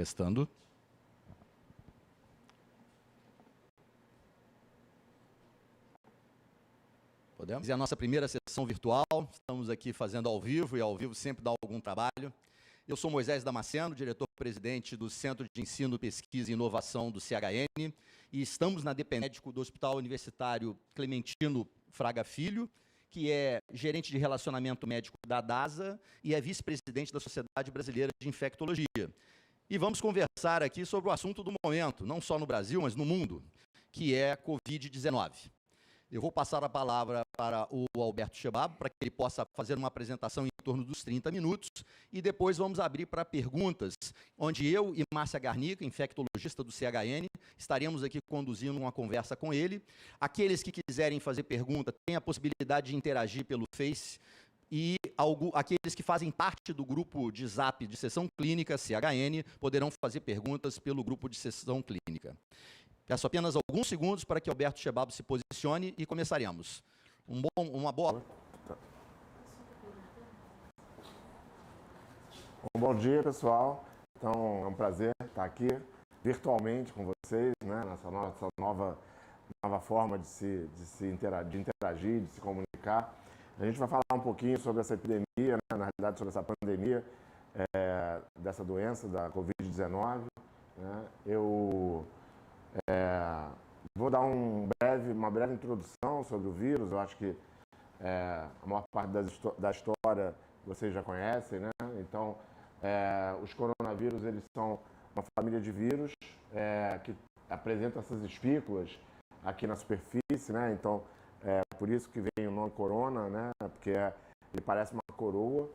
Testando. Podemos? É a nossa primeira sessão virtual, estamos aqui fazendo ao vivo, e ao vivo sempre dá algum trabalho. Eu sou Moisés Damasceno, diretor-presidente do Centro de Ensino, Pesquisa e Inovação do CHN, e estamos na DP Médico do Hospital Universitário Clementino Fraga Filho, que é gerente de relacionamento médico da DASA e é vice-presidente da Sociedade Brasileira de Infectologia. E vamos conversar aqui sobre o assunto do momento, não só no Brasil, mas no mundo, que é Covid-19. Eu vou passar a palavra para o Alberto Chebab, para que ele possa fazer uma apresentação em torno dos 30 minutos, e depois vamos abrir para perguntas, onde eu e Márcia Garnica, infectologista do CHN, estaremos aqui conduzindo uma conversa com ele. Aqueles que quiserem fazer pergunta têm a possibilidade de interagir pelo Face, e aqueles que fazem parte do grupo de Zap de Sessão Clínica, CHN, poderão fazer perguntas pelo grupo de Sessão Clínica. Peço apenas alguns segundos para que Alberto Chebab se posicione e começaremos. Uma boa... Bom dia, pessoal. Então, é um prazer estar aqui virtualmente com vocês, né, nessa nova forma de interagir, de se comunicar. A gente vai falar um pouquinho sobre essa epidemia, né, na realidade sobre essa pandemia, dessa doença, da Covid-19. Né. Eu vou dar uma breve introdução sobre o vírus. Eu acho que a maior parte da história vocês já conhecem, né? Então, os coronavírus, eles são uma família de vírus que apresentam essas espículas aqui na superfície, né? Então, por isso que vem o nome corona, né? Porque ele parece uma coroa.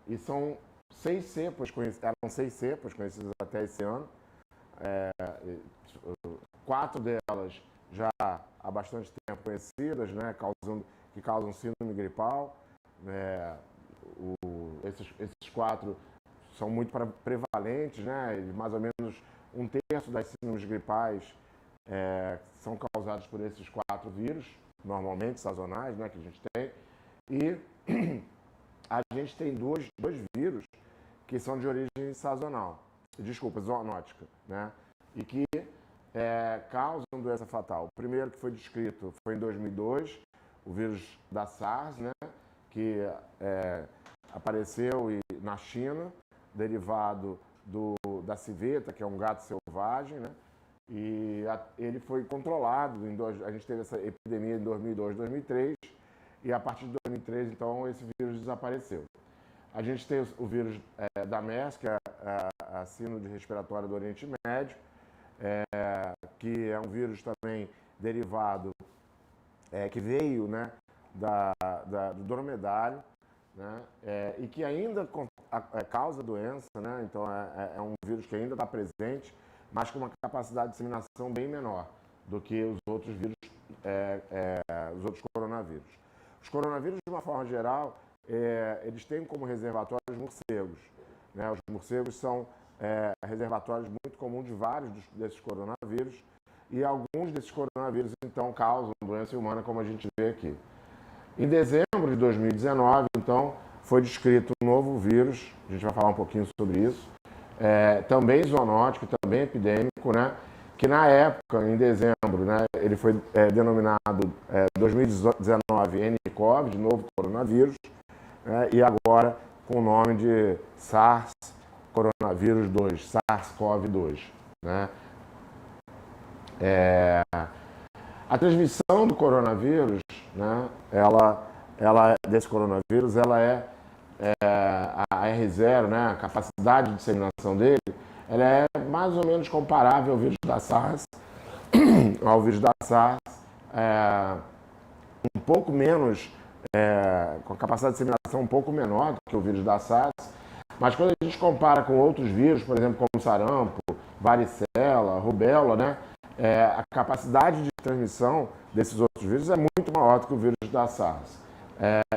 E são 6 cepas, eram 6 cepas conhecidas até esse ano. 4 delas já há bastante tempo conhecidas, né, que causam síndrome gripal. Esses 4 são muito prevalentes, né, e mais ou menos 1/3 das síndromes gripais são causadas por esses 4 vírus, normalmente sazonais, né, que a gente tem. E a gente tem dois vírus que são de origem sazonal. Zoonótica, né? E que causam doença fatal. O primeiro que foi descrito foi em 2002, o vírus da SARS, né? Que apareceu na China, derivado da civeta, que é um gato selvagem, né? E ele foi controlado, a gente teve essa epidemia em 2002, 2003, e a partir de 2003, então, esse vírus desapareceu. A gente tem o vírus da MERS, que é a síndrome respiratória do Oriente Médio, que é um vírus também derivado, que veio, né, do dromedário, né, e que ainda causa doença, né, então é um vírus que ainda está presente, mas com uma capacidade de disseminação bem menor do que os outros vírus, os outros coronavírus. Os coronavírus, de uma forma geral, eles têm como reservatórios morcegos, né? Os morcegos são reservatórios muito comuns de vários desses coronavírus, e alguns desses coronavírus, então, causam doença humana, como a gente vê aqui. Em dezembro de 2019, então, foi descrito um novo vírus, a gente vai falar um pouquinho sobre isso, também zoonótico, também epidêmico, né? Que na época, em dezembro, né, ele foi denominado 2019 nCoV, de novo coronavírus, e agora com o nome de SARS coronavírus 2, SARS-CoV-2. Né? A transmissão do coronavírus, né, desse coronavírus, ela a R0, né, a capacidade de disseminação dele, ela é mais ou menos comparável ao vírus da SARS, um pouco menos, com a capacidade de disseminação um pouco menor do que o vírus da SARS, mas quando a gente compara com outros vírus, por exemplo, como sarampo, varicela, rubéola, né, a capacidade de transmissão desses outros vírus é muito maior do que o vírus da SARS,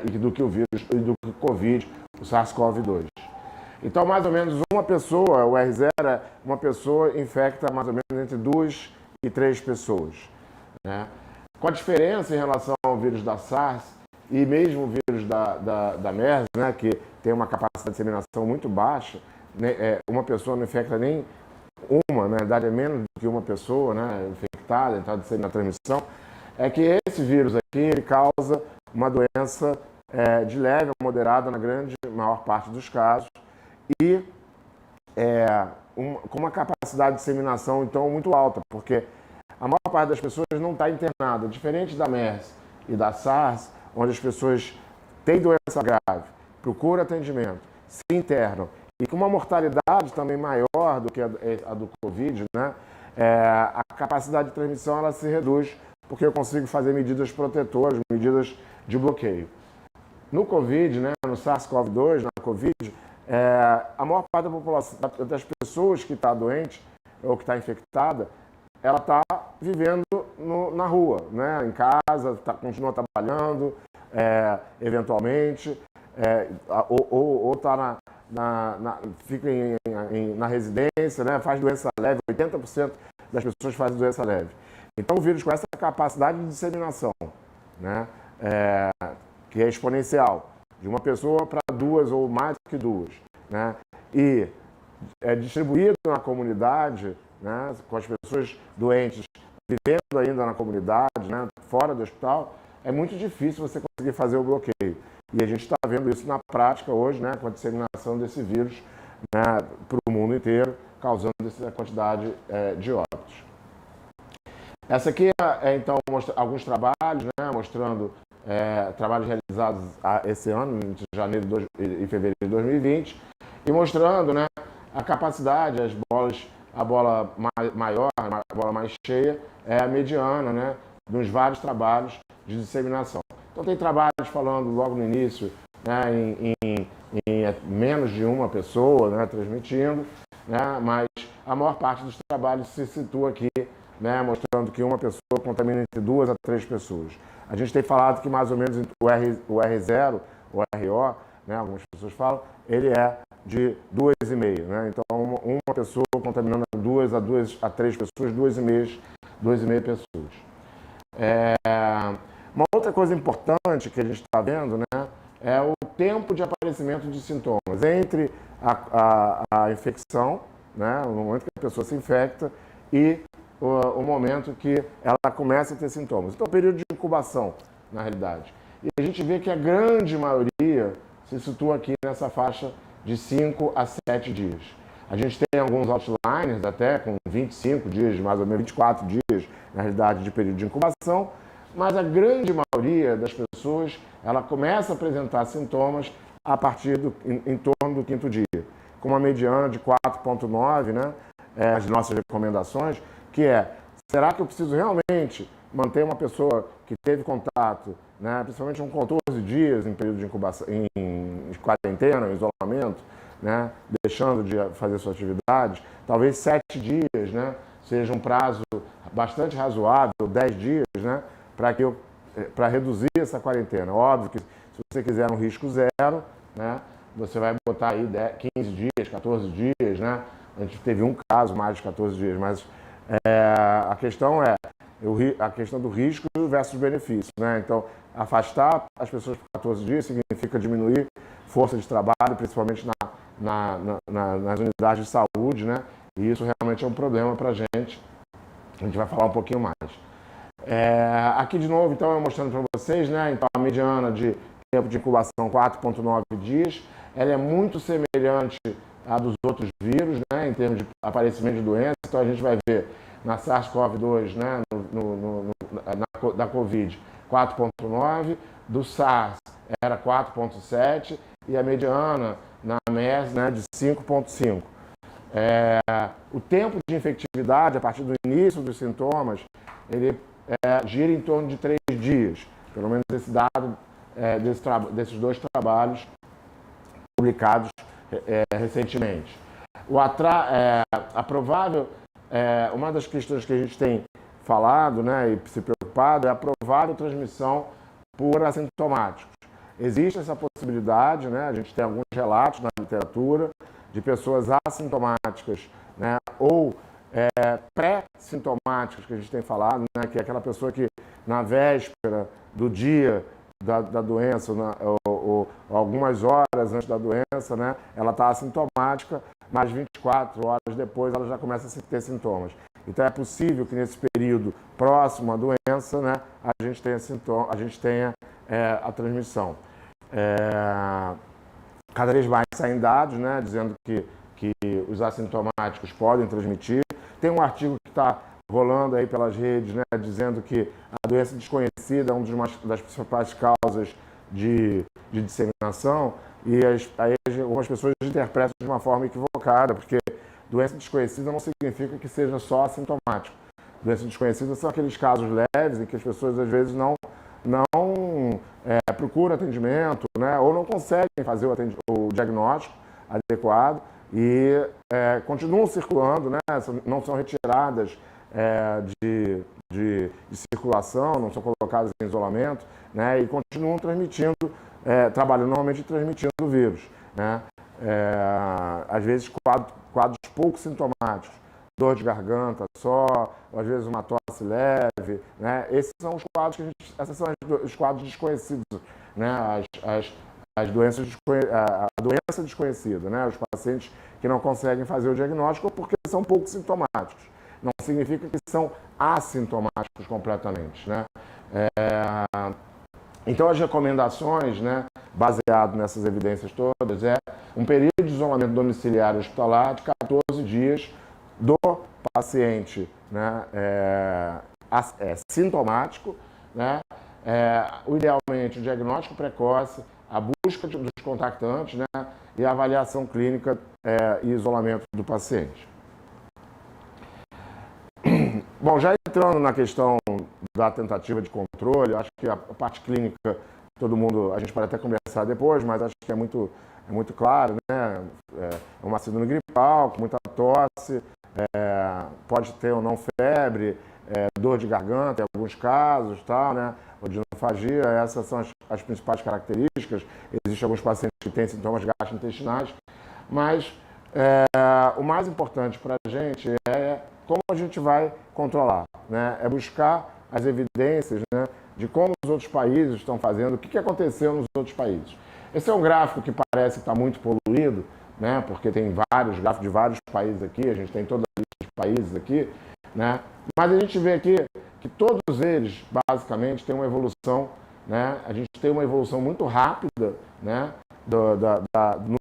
e do que o Covid, o SARS-CoV-2. Então, mais ou menos uma pessoa, o R0, uma pessoa infecta mais ou menos entre 2 e 3 pessoas. Né? Com a diferença em relação ao vírus da SARS e mesmo o vírus da MERS, né, que tem uma capacidade de disseminação muito baixa, uma pessoa não infecta nem uma, na verdade é menos do que uma pessoa, né, infectada, então na transmissão, é que esse vírus aqui ele causa uma doença de leve a moderada na maior parte dos casos e com uma capacidade de disseminação então muito alta, porque a maior parte das pessoas não está internada, diferente da MERS e da SARS, onde as pessoas têm doença grave, procuram atendimento, se internam e com uma mortalidade também maior do que a do Covid, né? A capacidade de transmissão ela se reduz porque eu consigo fazer medidas protetoras, medidas de bloqueio. No Covid, né, no SARS-CoV-2, na Covid, a maior parte da população, das pessoas que está doente ou que está infectada, ela está vivendo na rua, né, em casa, continua trabalhando, eventualmente, ou está fica na residência, né, faz doença leve, 80% das pessoas fazem doença leve. Então o vírus com essa capacidade de disseminação, né, que é exponencial, de uma pessoa para duas ou mais que duas, né, e é distribuído na comunidade, né, com as pessoas doentes vivendo ainda na comunidade, né, fora do hospital, é muito difícil você conseguir fazer o bloqueio. E a gente está vendo isso na prática hoje, né, com a disseminação desse vírus, né, para o mundo inteiro, causando essa quantidade de óbitos. Essa aqui então, mostra alguns trabalhos, né, mostrando trabalhos realizados esse ano, entre janeiro e fevereiro de 2020, e mostrando, né, a capacidade, a bola maior, a bola mais cheia, é a mediana, né, dos vários trabalhos de disseminação. Então tem trabalhos falando logo no início, né, em menos de uma pessoa, né, transmitindo, né, mas a maior parte dos trabalhos se situa aqui, né, mostrando que uma pessoa contamina entre 2 a 3 pessoas. A gente tem falado que mais ou menos o R0, o RO, né, algumas pessoas falam, ele é de 2,5, né? Então uma pessoa contaminando 2 a 3 pessoas, 2,5 pessoas. Uma outra coisa importante que a gente está vendo, né, é o tempo de aparecimento de sintomas entre a infecção, né, no momento que a pessoa se infecta, e o momento que ela começa a ter sintomas. Então, o período de incubação, na realidade. E a gente vê que a grande maioria se situa aqui nessa faixa de 5 a 7 dias. A gente tem alguns outliners até com 25 dias, mais ou menos 24 dias, na realidade, de período de incubação, mas a grande maioria das pessoas, ela começa a apresentar sintomas a partir em torno do 5º dia, com uma mediana de 4,9, né, as nossas recomendações, que será que eu preciso realmente manter uma pessoa que teve contato, né, principalmente com 14 dias em período de incubação, em quarentena, em isolamento, né, deixando de fazer sua atividade, talvez 7 dias, né, seja um prazo bastante razoável, 10 dias, né, para reduzir essa quarentena. Óbvio que se você quiser um risco zero, né, você vai botar aí 15 dias, 14 dias, né, a gente teve um caso mais de 14 dias, mas a questão é a questão do risco versus benefício, né? Então, afastar as pessoas por 14 dias significa diminuir força de trabalho, principalmente nas unidades de saúde, né? E isso realmente é um problema para a gente. A gente vai falar um pouquinho mais. Aqui de novo, então, eu mostrando para vocês, né? Então, a mediana de tempo de incubação 4,9 dias, ela é muito semelhante à dos outros vírus, né? Em termos de aparecimento de doença. Então, a gente vai ver na SARS-CoV-2, né? Da Covid, 4,9, do SARS era 4,7 e a mediana na MERS, né, de 5,5. O tempo de infectividade, a partir do início dos sintomas, ele gira em torno de 3 dias, pelo menos esse dado desses 2 trabalhos publicados recentemente. Uma das questões que a gente tem falado, né, e se preocupado é a provável transmissão por assintomáticos. Existe essa possibilidade, né, a gente tem alguns relatos na literatura de pessoas assintomáticas, né, ou pré-sintomáticas, que a gente tem falado, né, que é aquela pessoa que na véspera do dia da doença, né, ou algumas horas antes da doença, né, ela está assintomática, mas 24 horas depois ela já começa a ter sintomas. Então é possível que nesse período próximo à doença, né, a gente tenha a transmissão. Cada vez mais saem dados, né, dizendo que os assintomáticos podem transmitir. Tem um artigo que está rolando aí pelas redes, né, dizendo que a doença desconhecida é uma das principais causas de disseminação, e aí algumas pessoas interpretam de uma forma equivocada, porque doença desconhecida não significa que seja só assintomático. Doença desconhecida são aqueles casos leves em que as pessoas às vezes não procuram atendimento, né, ou não conseguem fazer o diagnóstico adequado e continuam circulando, né, não são retiradas de circulação, não são colocadas em isolamento, né, e continuam transmitindo, trabalhando normalmente transmitindo o vírus, né. Às vezes quadros pouco sintomáticos, dor de garganta só, ou às vezes uma tosse leve, né. Esses são os quadros esses são os quadros desconhecidos, né, a doença desconhecida, né, os pacientes que não conseguem fazer o diagnóstico porque são pouco sintomáticos. Não significa que são assintomáticos completamente, né. Então, as recomendações, né, baseado nessas evidências todas, é um período de isolamento domiciliar hospitalar de 14 dias do paciente, né, sintomático, né, idealmente o diagnóstico precoce, a busca dos contactantes, né, e a avaliação clínica e isolamento do paciente. Bom, já entrando na questão da tentativa de controle, acho que a parte clínica, a gente pode até conversar depois, mas acho que é muito claro, né? É uma síndrome gripal, com muita tosse, pode ter ou não febre, dor de garganta em alguns casos, tal, né? Odinofagia, essas são as principais características. Existem alguns pacientes que têm sintomas gastrointestinais, mas o mais importante para a gente é como a gente vai controlar, né? É buscar as evidências, né, de como os outros países estão fazendo, o que aconteceu nos outros países. Esse é um gráfico que parece estar muito poluído, né, porque tem vários gráficos de vários países aqui, a gente tem toda a lista de países aqui, né, mas a gente vê aqui que todos eles, basicamente, têm uma evolução, né, a gente tem uma evolução muito rápida, né, do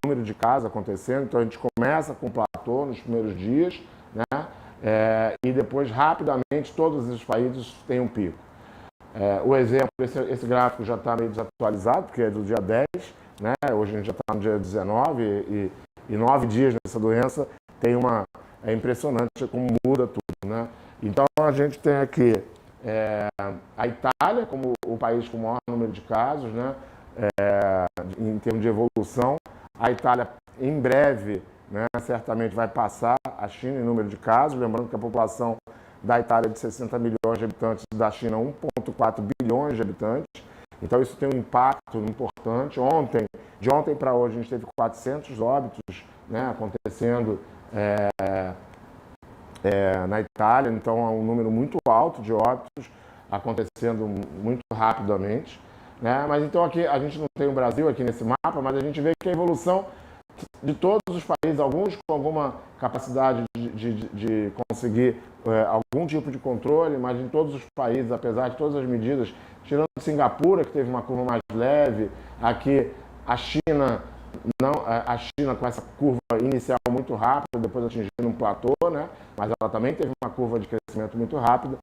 número de casos acontecendo, então a gente começa com um platô nos primeiros dias, né, e depois, rapidamente, todos os países têm um pico. O exemplo, esse gráfico já está meio desatualizado, porque é do dia 10, né? Hoje a gente já está no dia 19 e 9 dias nessa doença. É impressionante como muda tudo, né? Então, a gente tem aqui a Itália como o país com o maior número de casos, né? Em termos de evolução. A Itália, em breve, né, certamente vai passar a China em número de casos, lembrando que a população da Itália é de 60 milhões de habitantes, da China 1,4 bilhões de habitantes, então isso tem um impacto importante. De ontem para hoje, a gente teve 400 óbitos, né, acontecendo na Itália, então é um número muito alto de óbitos acontecendo muito rapidamente, né? Mas então aqui a gente não tem o Brasil aqui nesse mapa, mas a gente vê que a evolução de todos os países, alguns com alguma capacidade de conseguir algum tipo de controle, mas em todos os países, apesar de todas as medidas, tirando Singapura, que teve uma curva mais leve, aqui a China com essa curva inicial muito rápida, depois atingindo um platô, né? Mas ela também teve uma curva de crescimento muito rápida.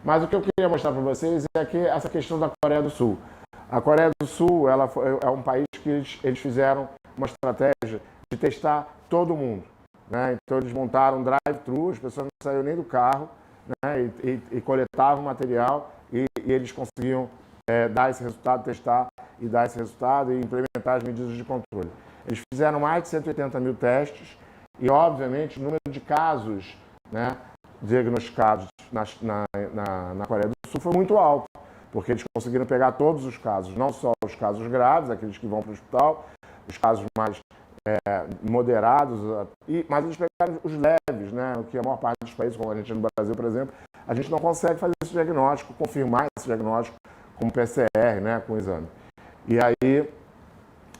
Mas o que eu queria mostrar para vocês é que essa questão da Coreia do Sul. A Coreia do Sul é um país que eles fizeram uma estratégia de testar todo mundo, né? Então eles montaram um drive-thru, as pessoas não saíram nem do carro, né, e coletavam material e eles conseguiam dar esse resultado, testar e dar esse resultado e implementar as medidas de controle. Eles fizeram mais de 180 mil testes e, obviamente, o número de casos, né, diagnosticados na Coreia do Sul foi muito alto, porque eles conseguiram pegar todos os casos, não só os casos graves, aqueles que vão para o hospital, os casos mais moderados, mas eles pegaram os leves, né? O que a maior parte dos países, como a gente no Brasil, por exemplo, a gente não consegue fazer esse diagnóstico, confirmar esse diagnóstico como PCR, né, com o exame. E aí,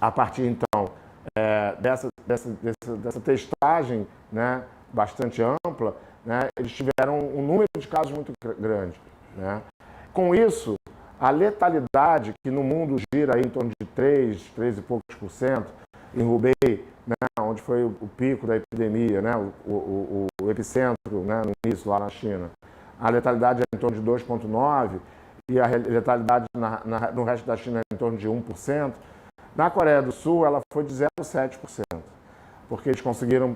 a partir então dessa testagem, né, bastante ampla, né, eles tiveram um número de casos muito grande, né. Com isso, a letalidade, que no mundo gira aí em torno de 3 e poucos por cento, em Hubei, né, onde foi o pico da epidemia, né, o epicentro, né, no início lá na China, a letalidade é em torno de 2,9%, e a letalidade no resto da China é em torno de 1%. Na Coreia do Sul, ela foi de 0,7%, porque eles conseguiram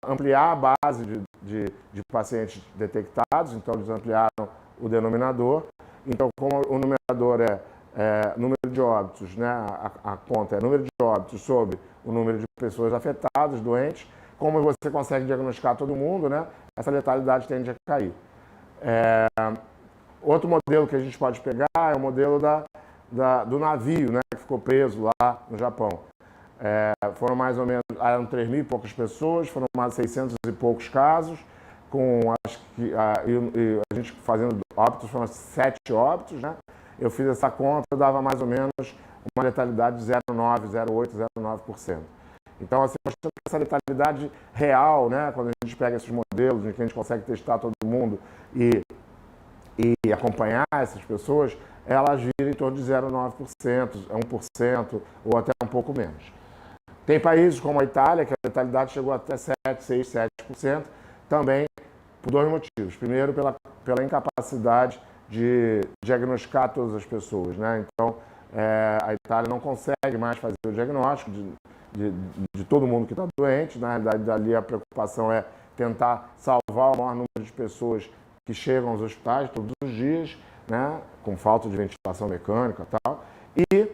ampliar a base de pacientes detectados, então eles ampliaram o denominador. Então, como o numerador é número de óbitos, né, a conta é número de óbitos sobre o número de pessoas afetadas, doentes, como você consegue diagnosticar todo mundo, né, essa letalidade tende a cair. Outro modelo que a gente pode pegar é o modelo do navio, né, que ficou preso lá no Japão. Foram mais ou menos, eram 3 mil e poucas pessoas, foram mais de 600 e poucos casos, com acho que a gente fazendo óbitos, foram 7 óbitos, né? Eu fiz essa conta, dava mais ou menos uma letalidade de 0,9, 0,8, 0,9%. Então, assim, mostrando que essa letalidade real, né, quando a gente pega esses modelos em que a gente consegue testar todo mundo e acompanhar essas pessoas, ela gira em torno de 0,9%, 1% ou até um pouco menos. Tem países como a Itália, que a letalidade chegou até 7, 6, 7%, também por 2 motivos. Primeiro, pela incapacidade de diagnosticar todas as pessoas, né? Então, a Itália não consegue mais fazer o diagnóstico de todo mundo que está doente. Na realidade, dali a preocupação é tentar salvar o maior número de pessoas que chegam aos hospitais todos os dias, né, com falta de ventilação mecânica e tal, e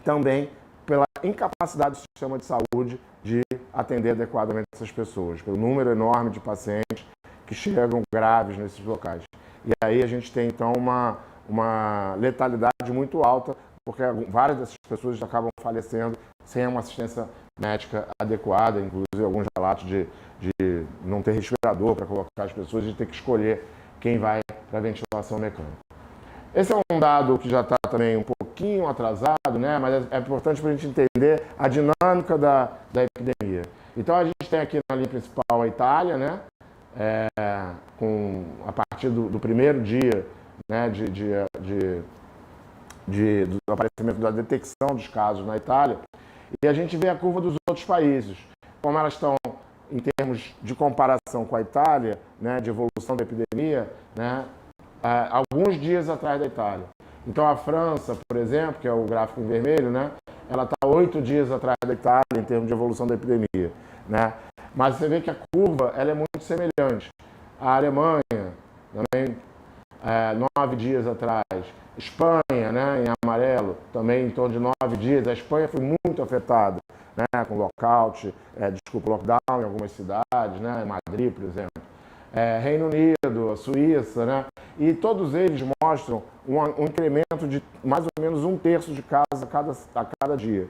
também pela incapacidade do sistema de saúde de atender adequadamente essas pessoas, pelo número enorme de pacientes que chegam graves nesses locais. E aí a gente tem, então, uma letalidade muito alta, porque várias dessas pessoas acabam falecendo sem uma assistência médica adequada, inclusive alguns relatos de não ter respirador para colocar as pessoas e ter que escolher quem vai para a ventilação mecânica. Esse é um dado que já está também um pouquinho atrasado, né? Mas é importante para a gente entender a dinâmica da epidemia. Então, a gente tem aqui na linha principal a Itália, né? A partir do primeiro dia, né, do aparecimento da detecção dos casos na Itália, e a gente vê a curva dos outros países, como elas estão em termos de comparação com a Itália, né, de evolução da epidemia, né, alguns dias atrás da Itália. Então a França, por exemplo, que é o gráfico em vermelho, né, ela está 8 dias atrás da Itália em termos de evolução da epidemia, né? Mas você vê que a curva ela é muito semelhante. A Alemanha também 9 dias atrás. Espanha, né, em amarelo, também em torno de 9 dias. A Espanha foi muito afetada, né, com lockdown em algumas cidades, né, em Madrid, por exemplo. Reino Unido, a Suíça, né, e todos eles mostram um incremento de mais ou menos 1/3 de casos a cada dia.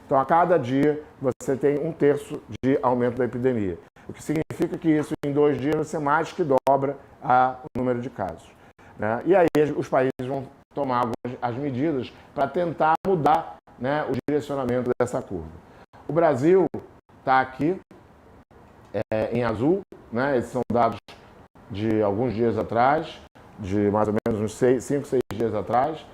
Então, a cada dia, você tem 1/3 de aumento da epidemia. O que significa que isso, em 2 dias, você mais que dobra o número de casos, né? E aí, os países vão tomar as medidas para tentar mudar, né, o direcionamento dessa curva. O Brasil está aqui, em azul, né? Esses são dados de alguns dias atrás, de mais ou menos uns 5, 6 dias atrás.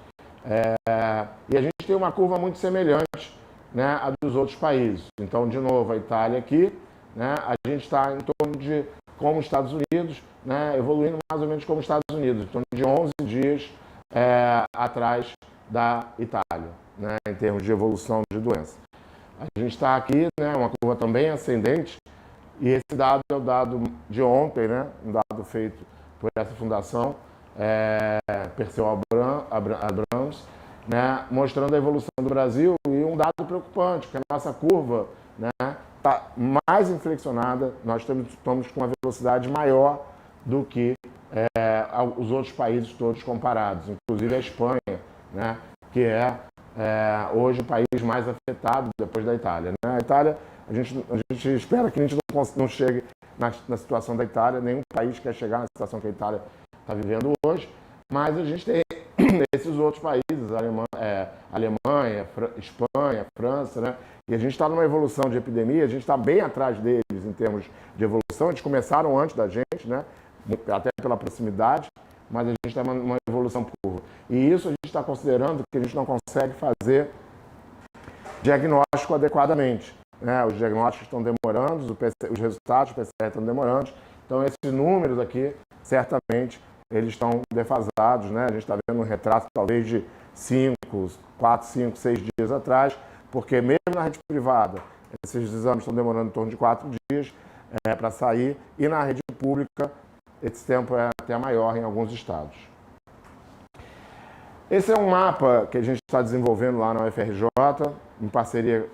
E a gente tem uma curva muito semelhante, né, à dos outros países. Então, de novo, a Itália aqui, né, a gente está em torno de, como os Estados Unidos, né, evoluindo mais ou menos como os Estados Unidos, em torno de 11 dias atrás da Itália, né, em termos de evolução de doença. A gente está aqui, né, uma curva também ascendente, e esse dado é o dado de ontem, né, um dado feito por essa fundação, Perseu Abrams, né, mostrando a evolução do Brasil, e um dado preocupante, que a nossa curva, né, está mais inflexionada, nós estamos com uma velocidade maior do que os outros países todos comparados, inclusive a Espanha, né, que é hoje o país mais afetado depois da Itália, né? A Itália, a gente espera que a gente não chegue na situação da Itália, nenhum país quer chegar na situação que a Itália está vivendo hoje, mas a gente tem nesses outros países, Alemanha, Espanha, França, né? E a gente está numa evolução de epidemia, a gente está bem atrás deles em termos de evolução. Eles começaram antes da gente, né? Até pela proximidade, mas a gente está numa evolução curva. E isso a gente está considerando que a gente não consegue fazer diagnóstico adequadamente, né? Os diagnósticos estão demorando, os resultados do PCR estão demorando. Então, esses números aqui, certamente, eles estão defasados, né? A gente está vendo um retrato talvez de 4, 5, 6 dias atrás, porque mesmo na rede privada, esses exames estão demorando em torno de 4 dias para sair, e na rede pública, esse tempo é até maior em alguns estados. Esse é um mapa que a gente está desenvolvendo lá na UFRJ, em parceria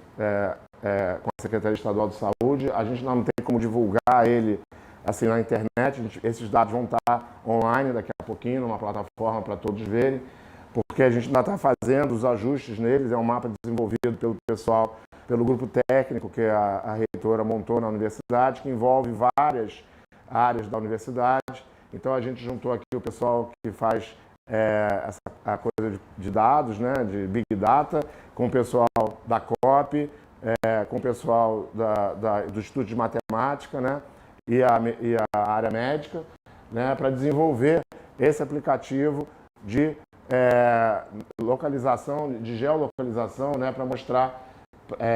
com a Secretaria Estadual de Saúde. A gente não tem como divulgar ele assim na internet, esses dados vão estar online daqui a pouquinho, numa plataforma para todos verem, porque a gente ainda está fazendo os ajustes neles. É um mapa desenvolvido pelo pessoal, pelo grupo técnico que a reitora montou na universidade, que envolve várias áreas da universidade. Então a gente juntou aqui o pessoal que faz a coisa de dados, né, de Big Data, com o pessoal da COP, com o pessoal do Instituto de Matemática, né, e a área médica, né, para desenvolver esse aplicativo de localização, de geolocalização, né, para mostrar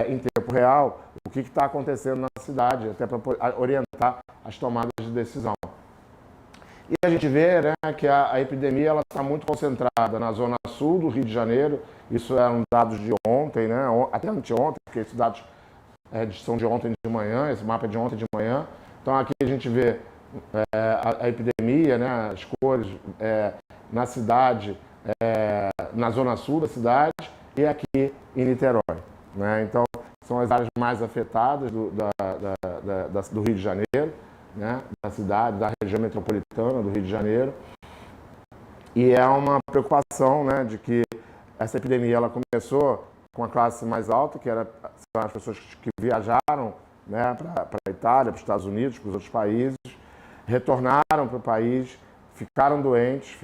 em tempo real o que está acontecendo na cidade, até para orientar as tomadas de decisão. E a gente vê, né, que a epidemia está muito concentrada na zona sul do Rio de Janeiro. Isso eram dados de ontem, né, até anteontem, porque esses dados são de ontem de manhã, esse mapa é de ontem de manhã. Então aqui a gente vê a epidemia, né, as cores na cidade, na zona sul da cidade e aqui em Niterói, né? Então são as áreas mais afetadas do Rio de Janeiro, né, da cidade, da região metropolitana do Rio de Janeiro. E é uma preocupação, né, de que essa epidemia ela começou com a classe mais alta, que são as pessoas que viajaram, né, para a Itália, para os Estados Unidos, para os outros países, retornaram para o país, ficaram doentes.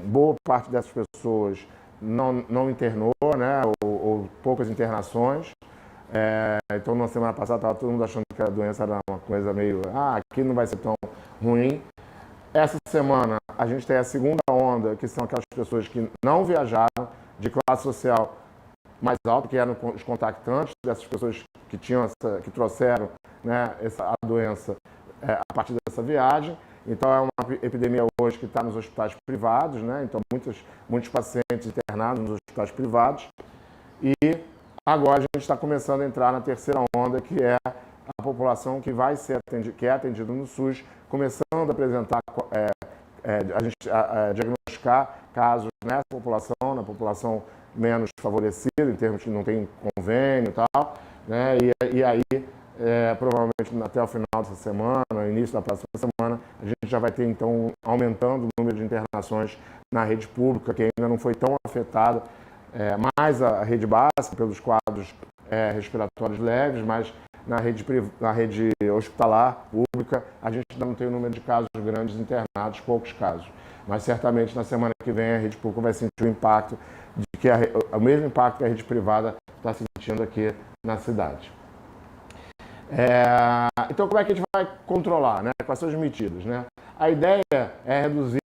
Boa parte dessas pessoas não internou, né, ou poucas internações. Então, na semana passada, estava todo mundo achando que a doença era uma coisa meio... aqui não vai ser tão ruim. Essa semana, a gente tem a segunda onda, que são aquelas pessoas que não viajaram, de classe social mais alta, que eram os contactantes dessas pessoas que trouxeram, né, a doença a partir dessa viagem. Então, é uma epidemia hoje que está nos hospitais privados, né? Então, muitos pacientes internados nos hospitais privados. E agora a gente está começando a entrar na terceira onda, que é a população que vai ser que é atendida no SUS, começando a apresentar, a diagnosticar casos nessa população, na população menos favorecida, em termos que não tem convênio e tal, né? E aí, provavelmente até o final dessa semana, início da próxima semana, a gente já vai ter, então, aumentando o número de internações na rede pública, que ainda não foi tão afetada, mais a rede básica, pelos quadros respiratórios leves, mas na rede hospitalar pública, a gente ainda não tem o número de casos grandes internados, poucos casos. Mas certamente na semana que vem a rede pública vai sentir o impacto, o mesmo impacto que a rede privada está sentindo aqui na cidade. Então, como é que a gente vai controlar, né? Quais são as medidas, né? A ideia é reduzir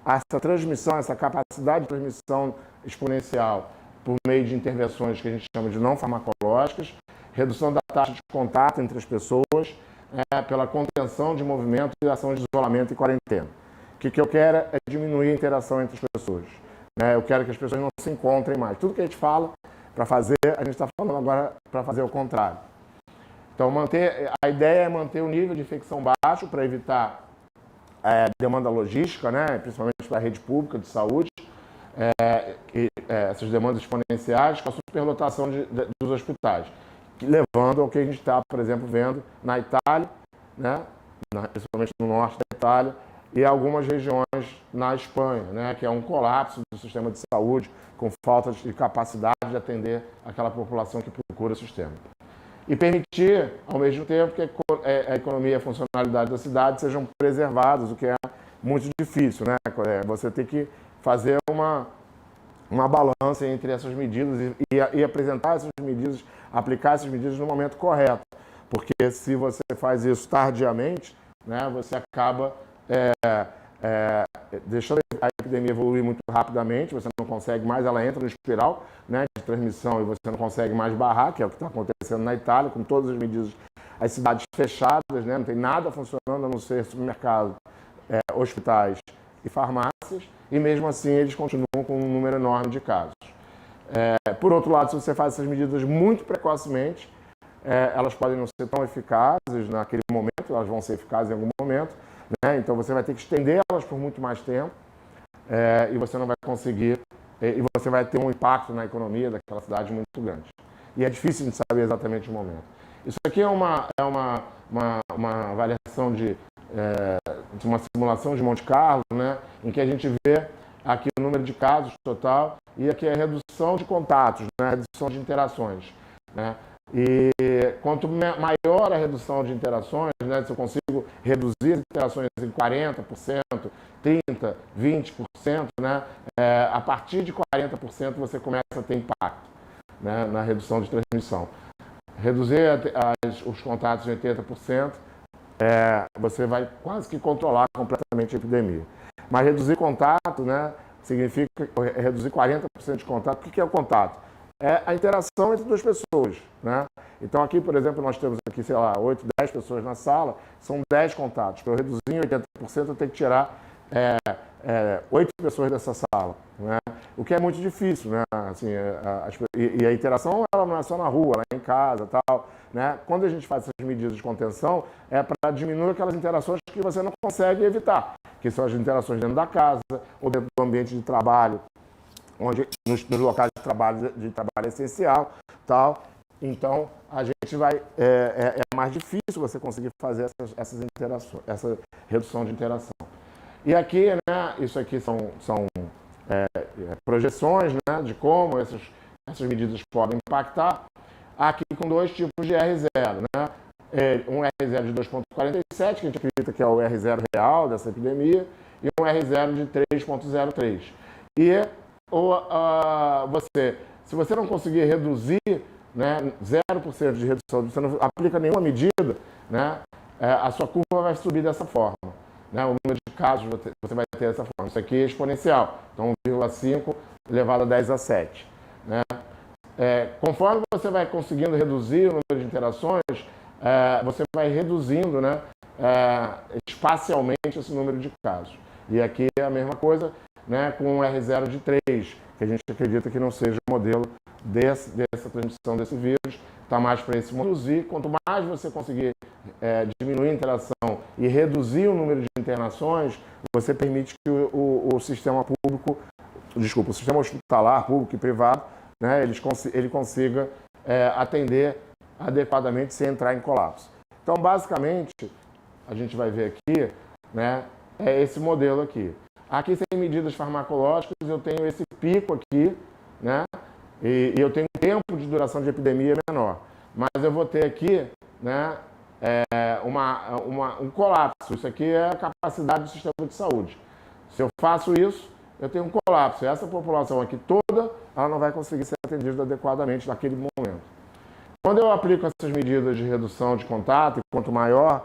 essa transmissão, essa capacidade de transmissão exponencial por meio de intervenções que a gente chama de não farmacológicas, redução da taxa de contato entre as pessoas, pela contenção de movimento e ação de isolamento e quarentena. O que eu quero é diminuir a interação entre as pessoas, né? Eu quero que as pessoas não se encontrem mais. Tudo que a gente fala para fazer, a gente está falando agora para fazer o contrário. Então, a ideia é manter o nível de infecção baixo para evitar demanda logística, né, principalmente para a rede pública de saúde, essas demandas exponenciais com a superlotação dos hospitais, levando ao que a gente está, por exemplo, vendo na Itália, né, principalmente no norte da Itália, e algumas regiões na Espanha, né, que é um colapso do sistema de saúde, com falta de capacidade de atender aquela população que procura o sistema. E permitir, ao mesmo tempo, que a economia e a funcionalidade da cidade sejam preservadas, o que é muito difícil, né? Você tem que fazer uma balança entre essas medidas e apresentar essas medidas, aplicar essas medidas no momento correto. Porque se você faz isso tardiamente, né, você acaba deixando a epidemia evoluir muito rapidamente, você não consegue mais, ela entra no espiral, né, de transmissão, e você não consegue mais barrar, que é o que está acontecendo na Itália, com todas as medidas, as cidades fechadas, né, não tem nada funcionando a não ser supermercado, hospitais e farmácias, e mesmo assim eles continuam com um número enorme de casos. Por outro lado, se você faz essas medidas muito precocemente, elas podem não ser tão eficazes naquele momento, elas vão ser eficazes em algum momento, né? Então você vai ter que estender elas por muito mais tempo e você não vai conseguir, e você vai ter um impacto na economia daquela cidade muito grande. E é difícil de saber exatamente o momento. Isso aqui é uma avaliação de uma simulação de Monte Carlo, né? Em que a gente vê aqui o número de casos total e aqui a redução de contatos, né? A redução de interações, né? E quanto maior a redução de interações, né, se eu consigo reduzir as interações em 40%, 30%, 20%, né, a partir de 40% você começa a ter impacto, né, na redução de transmissão. Reduzir os contatos em 80%, você vai quase que controlar completamente a epidemia. Mas reduzir contato, né, significa reduzir 40% de contato. O que é o contato? É a interação entre duas pessoas, né? Então aqui, por exemplo, nós temos aqui, sei lá, 8, 10 pessoas na sala, são 10 contatos. Para eu reduzir em 80%, eu tenho que tirar 8 pessoas dessa sala, né? O que é muito difícil, né? Assim, e a interação, ela não é só na rua, ela é em casa, tal, né? Quando a gente faz essas medidas de contenção, é para diminuir aquelas interações que você não consegue evitar, que são as interações dentro da casa ou dentro do ambiente de trabalho, onde nos locais de trabalho essencial, tal. Então a gente vai é mais difícil você conseguir fazer essas interações, essa redução de interação. E aqui, né, isso aqui são projeções, né, de como essas medidas podem impactar. Aqui com dois tipos de R0, né? Um R0 de 2,47, que a gente acredita que é o R0 real dessa epidemia, e um R0 de 3,03. E se você não conseguir reduzir, né, 0% de redução, você não aplica nenhuma medida, né, a sua curva vai subir dessa forma, né, o número de casos você vai ter dessa forma. Isso aqui é exponencial, então 1,5 elevado a 10 a 7. Né? Conforme você vai conseguindo reduzir o número de interações, você vai reduzindo, né, espacialmente esse número de casos. E aqui é a mesma coisa, né, com um R0 de 3, que a gente acredita que não seja o modelo dessa transmissão desse vírus, está mais para esse modelo. E quanto mais você conseguir diminuir a interação e reduzir o número de internações, você permite que o sistema público, o sistema hospitalar, público e privado, né, ele consiga atender adequadamente sem entrar em colapso. Então, basicamente, a gente vai ver aqui, né, é esse modelo aqui. Aqui, sem medidas farmacológicas, eu tenho esse pico aqui, né? E eu tenho um tempo de duração de epidemia menor. Mas eu vou ter aqui, né, um colapso. Isso aqui é a capacidade do sistema de saúde. Se eu faço isso, eu tenho um colapso. E essa população aqui toda, ela não vai conseguir ser atendida adequadamente naquele momento. Quando eu aplico essas medidas de redução de contato, e quanto maiores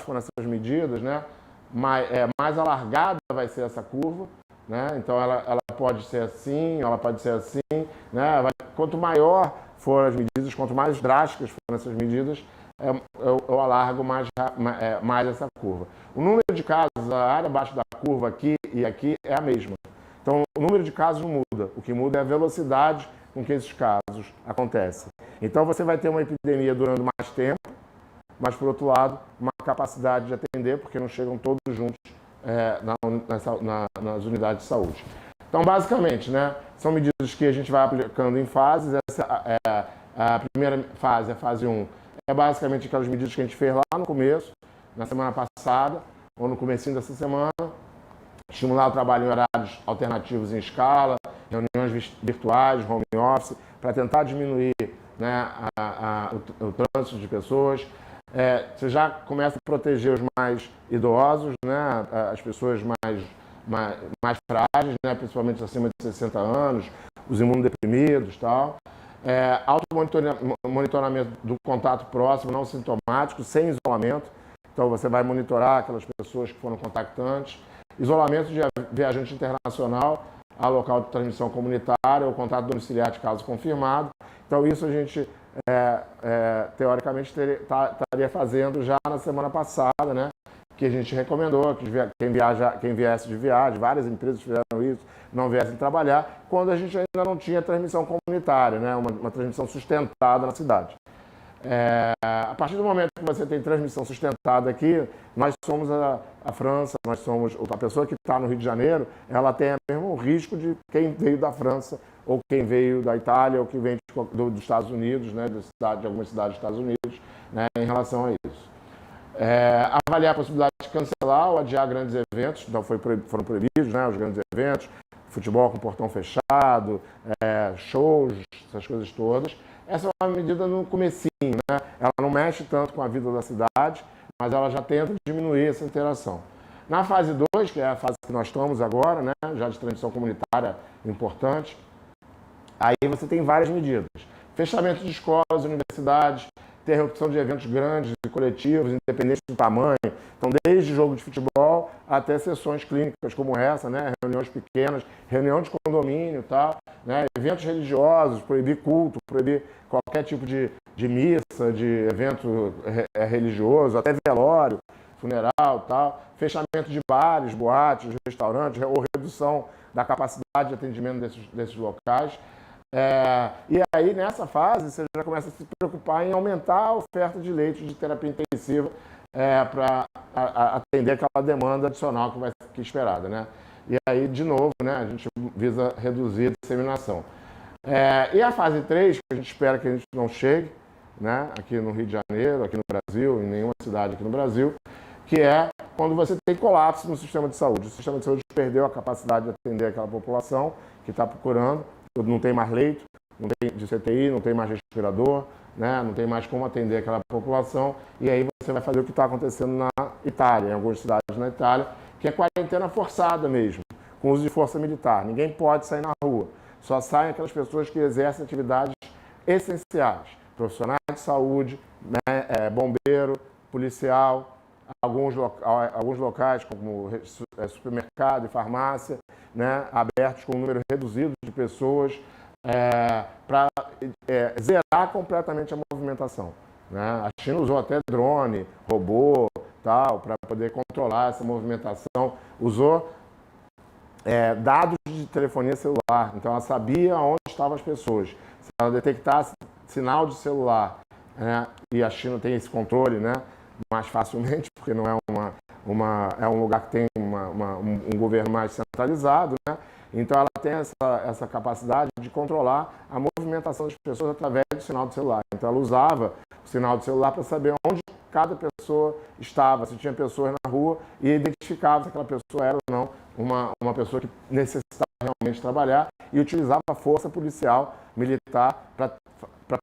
forem essas medidas, né, mais alargada vai ser essa curva, né? Então ela pode ser assim, ela pode ser assim, né? Quanto maior forem as medidas, quanto mais drásticas forem essas medidas, eu alargo mais essa curva. O número de casos, a área abaixo da curva aqui e aqui é a mesma. Então o número de casos não muda, o que muda é a velocidade com que esses casos acontecem. Então você vai ter uma epidemia durando mais tempo, mas, por outro lado, uma capacidade de atender, porque não chegam todos juntos nas unidades de saúde. Então, basicamente, né, são medidas que a gente vai aplicando em fases. A primeira fase, a fase 1, é basicamente aquelas medidas que a gente fez lá no começo, na semana passada, ou no comecinho dessa semana. Estimular o trabalho em horários alternativos em escala, reuniões virtuais, home office, para tentar diminuir, né, o trânsito de pessoas. Você já começa a proteger os mais idosos, né, as pessoas mais mais frágeis, né, principalmente acima de 60 anos, os imunodeprimidos e tal. Monitoramento do contato próximo, não sintomático, sem isolamento. Então, você vai monitorar aquelas pessoas que foram contactantes. Isolamento de viajante internacional a local de transmissão comunitária ou contato domiciliar de caso confirmado. Então, isso a gente, teoricamente, estaria fazendo já na semana passada, né? Que a gente recomendou que quem viesse de viagem, várias empresas fizeram isso, não viessem trabalhar, quando a gente ainda não tinha transmissão comunitária, né? Uma transmissão sustentada na cidade. A partir do momento que você tem transmissão sustentada aqui, nós somos a França, nós somos a pessoa que está no Rio de Janeiro, ela tem o mesmo risco de quem veio da França, ou quem veio da Itália, ou quem vem dos Estados Unidos, né? De algumas cidades dos Estados Unidos, né? Em relação a isso. Avaliar a possibilidade de cancelar ou adiar grandes eventos, então foram proibidos, né, os grandes eventos, futebol com portão fechado, shows, essas coisas todas. Essa é uma medida no comecinho, né? Ela não mexe tanto com a vida da cidade, mas ela já tenta diminuir essa interação. Na fase 2, que é a fase que nós estamos agora, né, já de transmissão comunitária importante, aí você tem várias medidas. Fechamento de escolas, universidades, interrupção de eventos grandes e coletivos, independente do tamanho. Então, desde jogo de futebol até sessões clínicas como essa, né? Reuniões pequenas, reunião de condomínio, tá? Né? Eventos religiosos, proibir culto, proibir qualquer tipo de missa, de evento religioso, até velório, funeral, tal. Fechamento de bares, boates, restaurantes, ou redução da capacidade de atendimento desses locais. E aí, nessa fase, você já começa a se preocupar em aumentar a oferta de leitos de terapia intensiva para atender aquela demanda adicional que vai ser esperada, né? E aí, de novo, né, a gente visa reduzir a disseminação. E a fase 3, que a gente espera que a gente não chegue, né, aqui no Rio de Janeiro, aqui no Brasil, em nenhuma cidade aqui no Brasil, que é quando você tem colapso no sistema de saúde. O sistema de saúde perdeu a capacidade de atender aquela população que está procurando, não tem mais leito, não tem de CTI, não tem mais respirador, né? Não tem mais como atender aquela população, e aí você vai fazer o que está acontecendo na Itália, em algumas cidades na Itália, que é quarentena forçada mesmo, com uso de força militar. Ninguém pode sair na rua, só saem aquelas pessoas que exercem atividades essenciais, profissionais de saúde, né? Bombeiro, policial, alguns locais como supermercado e farmácia, né, abertos com um número reduzido de pessoas, para zerar completamente a movimentação, né? A China usou até drone, robô, tal, para poder controlar essa movimentação. Usou dados de telefonia celular, então ela sabia onde estavam as pessoas. Se ela detectasse sinal de celular, né, e a China tem esse controle, né, mais facilmente, porque não é um lugar que tem um governo mais centralizado, né? Então ela tem essa capacidade de controlar a movimentação das pessoas através do sinal do celular. Então ela usava o sinal do celular para saber onde cada pessoa estava, se tinha pessoas na rua, e identificava se aquela pessoa era ou não uma pessoa que necessitava realmente trabalhar, e utilizava a força policial, militar, para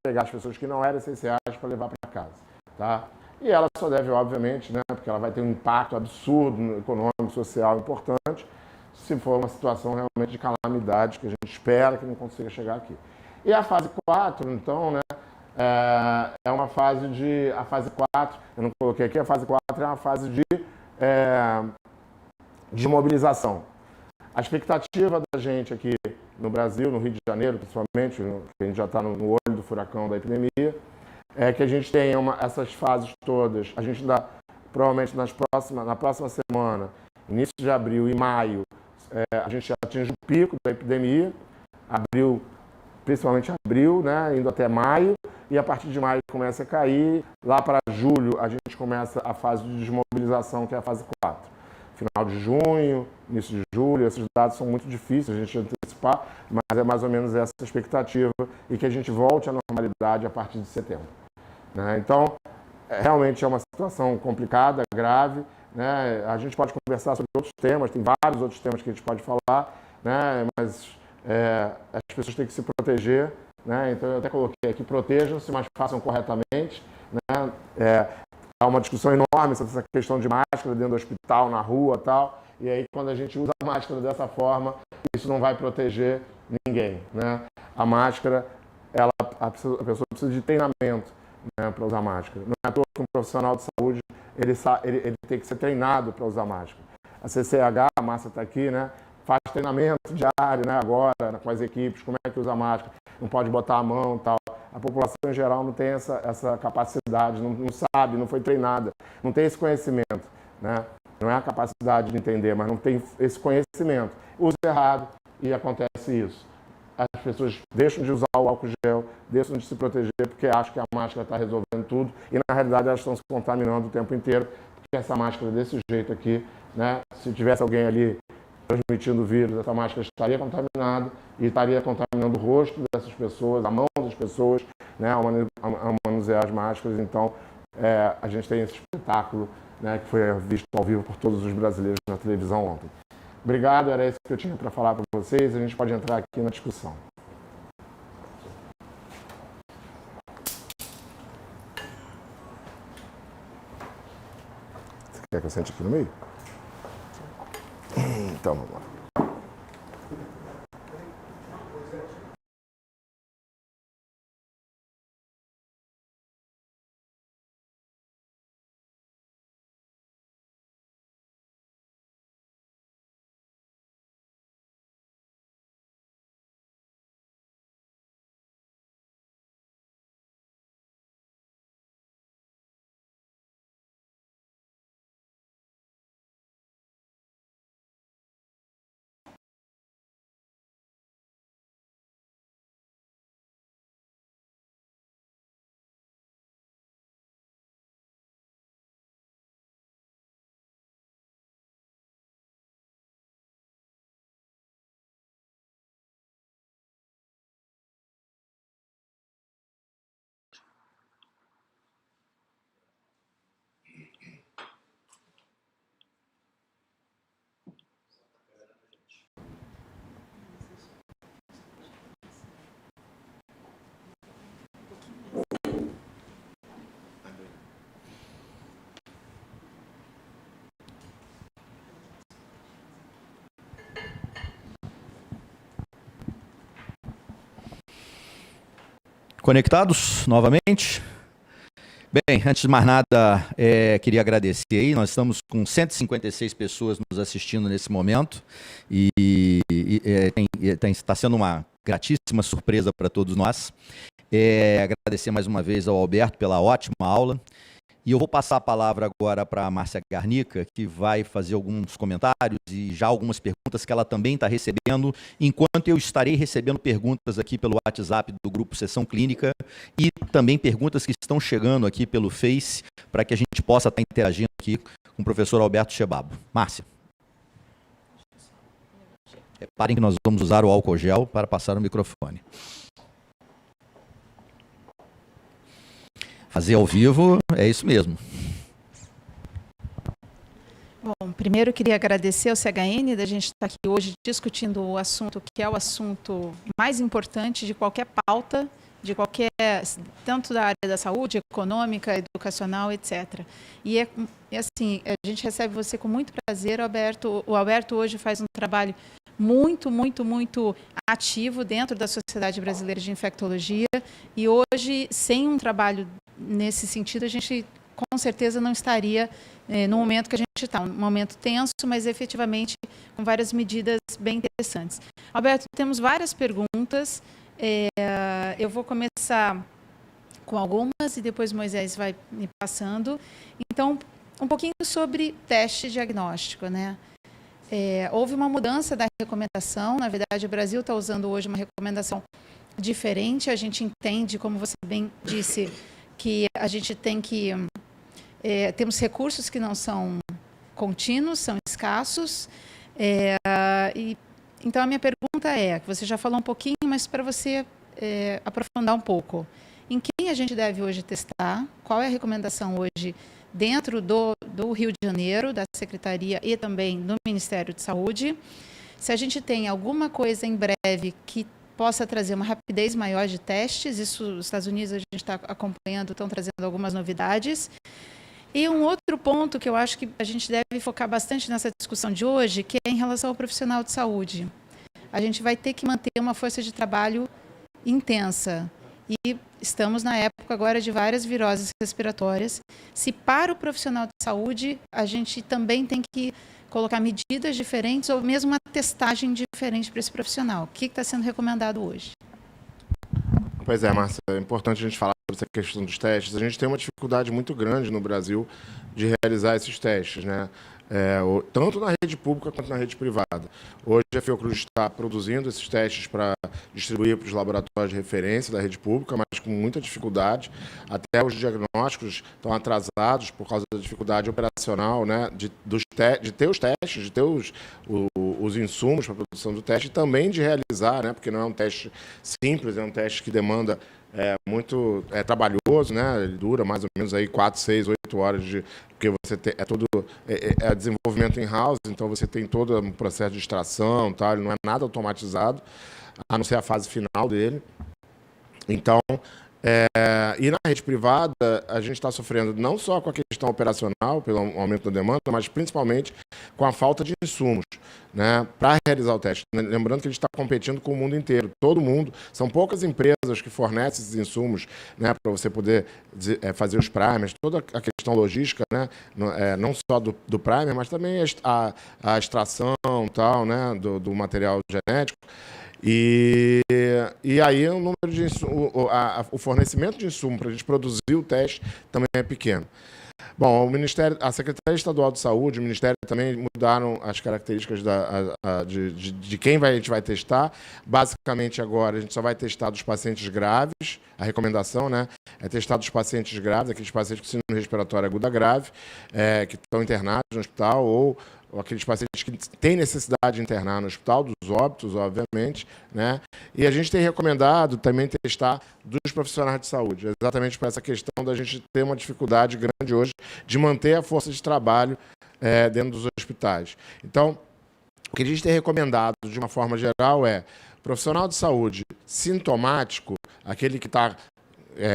pegar as pessoas que não eram essenciais para levar para casa, tá? E ela só deve, obviamente, né, porque ela vai ter um impacto absurdo, econômico, social importante, se for uma situação realmente de calamidade, que a gente espera que não consiga chegar aqui. E a fase 4, então, né, é uma fase de... A fase 4, eu não coloquei aqui, a fase 4 é uma fase de mobilização. A expectativa da gente aqui no Brasil, no Rio de Janeiro, principalmente, que a gente já está no olho do furacão da epidemia, é que a gente tenha essas fases todas. A gente ainda, provavelmente na próxima semana, início de abril e maio, a gente atinge o pico da epidemia, principalmente abril, né, indo até maio, e a partir de maio começa a cair. Lá para julho a gente começa a fase de desmobilização, que é a fase 4. Final de junho, início de julho, esses dados são muito difíceis a gente antecipar, mas é mais ou menos essa expectativa, e que a gente volte à normalidade a partir de setembro. Então, realmente é uma situação complicada, grave, né? A gente pode conversar sobre outros temas, tem vários outros temas que a gente pode falar, né? Mas as pessoas têm que se proteger, né? Então eu até coloquei aqui: protejam-se, mas façam corretamente, né? Há uma discussão enorme sobre essa questão de máscara dentro do hospital, na rua e tal. E aí, quando a gente usa a máscara dessa forma, isso não vai proteger ninguém, né? A máscara, a pessoa precisa de treinamento, né, para usar máscara. Não é à toa que um profissional de saúde, ele tem que ser treinado para usar máscara. A CCH, a Márcia está aqui, né, faz treinamento diário, né, agora, com as equipes, como é que usa máscara, não pode botar a mão e tal. A população em geral não tem essa capacidade, não sabe, não foi treinada, não tem esse conhecimento, né? Não é a capacidade de entender, mas não tem esse conhecimento. Usa errado e acontece isso. As pessoas deixam de usar o álcool gel, deixam de se proteger porque acham que a máscara está resolvendo tudo e, na realidade, elas estão se contaminando o tempo inteiro, porque essa máscara desse jeito aqui, né? Se tivesse alguém ali transmitindo o vírus, essa máscara estaria contaminada e estaria contaminando o rosto dessas pessoas, a mão das pessoas, né, ao manusear as máscaras. Então, a gente tem esse espetáculo, né, que foi visto ao vivo por todos os brasileiros na televisão ontem. Obrigado, era isso que eu tinha para falar para vocês. A gente pode entrar aqui na discussão. Você quer que eu sente aqui no meio? Então, vamos lá. Conectados novamente? Bem, antes de mais nada, queria agradecer aí. Nós estamos com 156 pessoas nos assistindo nesse momento e está sendo uma gratíssima surpresa para todos nós. Agradecer mais uma vez ao Alberto pela ótima aula. E eu vou passar a palavra agora para a Márcia Garnica, que vai fazer alguns comentários e já algumas perguntas que ela também está recebendo, enquanto eu estarei recebendo perguntas aqui pelo WhatsApp do Grupo Sessão Clínica e também perguntas que estão chegando aqui pelo Face, para que a gente possa estar interagindo aqui com o professor Alberto Chebabo. Márcia. Reparem que nós vamos usar o álcool gel para passar o microfone. Fazer ao vivo é isso mesmo. Bom, primeiro eu queria agradecer ao CHN da gente estar aqui hoje discutindo o assunto que é o assunto mais importante de qualquer pauta, tanto da área da saúde, econômica, educacional, etc. E assim, a gente recebe você com muito prazer, Alberto. O Alberto hoje faz um trabalho muito ativo dentro da Sociedade Brasileira de Infectologia e hoje, sem um trabalho nesse sentido, a gente com certeza não estaria no momento que a gente está, um momento tenso, mas efetivamente com várias medidas bem interessantes. Alberto, temos várias perguntas, eu vou começar com algumas e depois Moisés vai me passando. Então, um pouquinho sobre teste diagnóstico, né? Houve uma mudança da recomendação, na verdade o Brasil está usando hoje uma recomendação diferente, a gente entende, como você bem disse, que a gente tem que, temos recursos que não são contínuos, são escassos, então a minha pergunta que você já falou um pouquinho, mas para você aprofundar um pouco, em quem a gente deve hoje testar, qual é a recomendação hoje dentro do Rio de Janeiro, da Secretaria e também do Ministério de Saúde, se a gente tem alguma coisa em breve que possa trazer uma rapidez maior de testes, isso os Estados Unidos a gente está acompanhando, estão trazendo algumas novidades, E um outro ponto que eu acho que a gente deve focar bastante nessa discussão de hoje, que é em relação ao profissional de saúde. A gente vai ter que manter uma força de trabalho intensa. E estamos na época agora de várias viroses respiratórias. Se para o profissional de saúde, a gente também tem que colocar medidas diferentes ou mesmo uma testagem diferente para esse profissional. O que está sendo recomendado hoje? Pois é, Márcia, é importante a gente falar sobre essa questão dos testes. A gente tem uma dificuldade muito grande no Brasil de realizar esses testes, né? Tanto na rede pública quanto na rede privada. Hoje a Fiocruz está produzindo esses testes para distribuir para os laboratórios de referência da rede pública, mas com muita dificuldade. Até os diagnósticos estão atrasados por causa da dificuldade operacional, né, de ter os testes, de ter os insumos para a produção do teste e também de realizar, né, porque não é um teste simples, é um teste que demanda muito trabalhoso, né? Ele dura mais ou menos aí 4, 6, 8 horas porque você tem, é desenvolvimento in-house, então você tem todo um processo de extração, tá? Ele não é nada automatizado, a não ser a fase final dele. Então, e na rede privada, a gente está sofrendo não só com a questão operacional, pelo aumento da demanda, mas principalmente com a falta de insumos, né, para realizar o teste. Lembrando que a gente está competindo com o mundo inteiro. Todo mundo, são poucas empresas que fornecem esses insumos, né, para você poder fazer os primers, toda a questão logística, né, não só do primer, mas também a extração tal, né, do material genético. E aí o número de o fornecimento de insumo para a gente produzir o teste também é pequeno. Bom, a Secretaria Estadual de Saúde, o Ministério também mudaram as características de quem a gente vai testar. Basicamente, agora, a gente só vai testar dos pacientes graves. A recomendação, né, é testar dos pacientes graves, aqueles pacientes com síndrome respiratória aguda grave, que estão internados no hospital, ou aqueles pacientes que têm necessidade de internar no hospital, dos óbitos, obviamente, né? E a gente tem recomendado também testar dos profissionais de saúde, exatamente para essa questão da gente ter uma dificuldade grande hoje de manter a força de trabalho dentro dos hospitais. Então, o que a gente tem recomendado, de uma forma geral, é profissional de saúde sintomático, aquele que está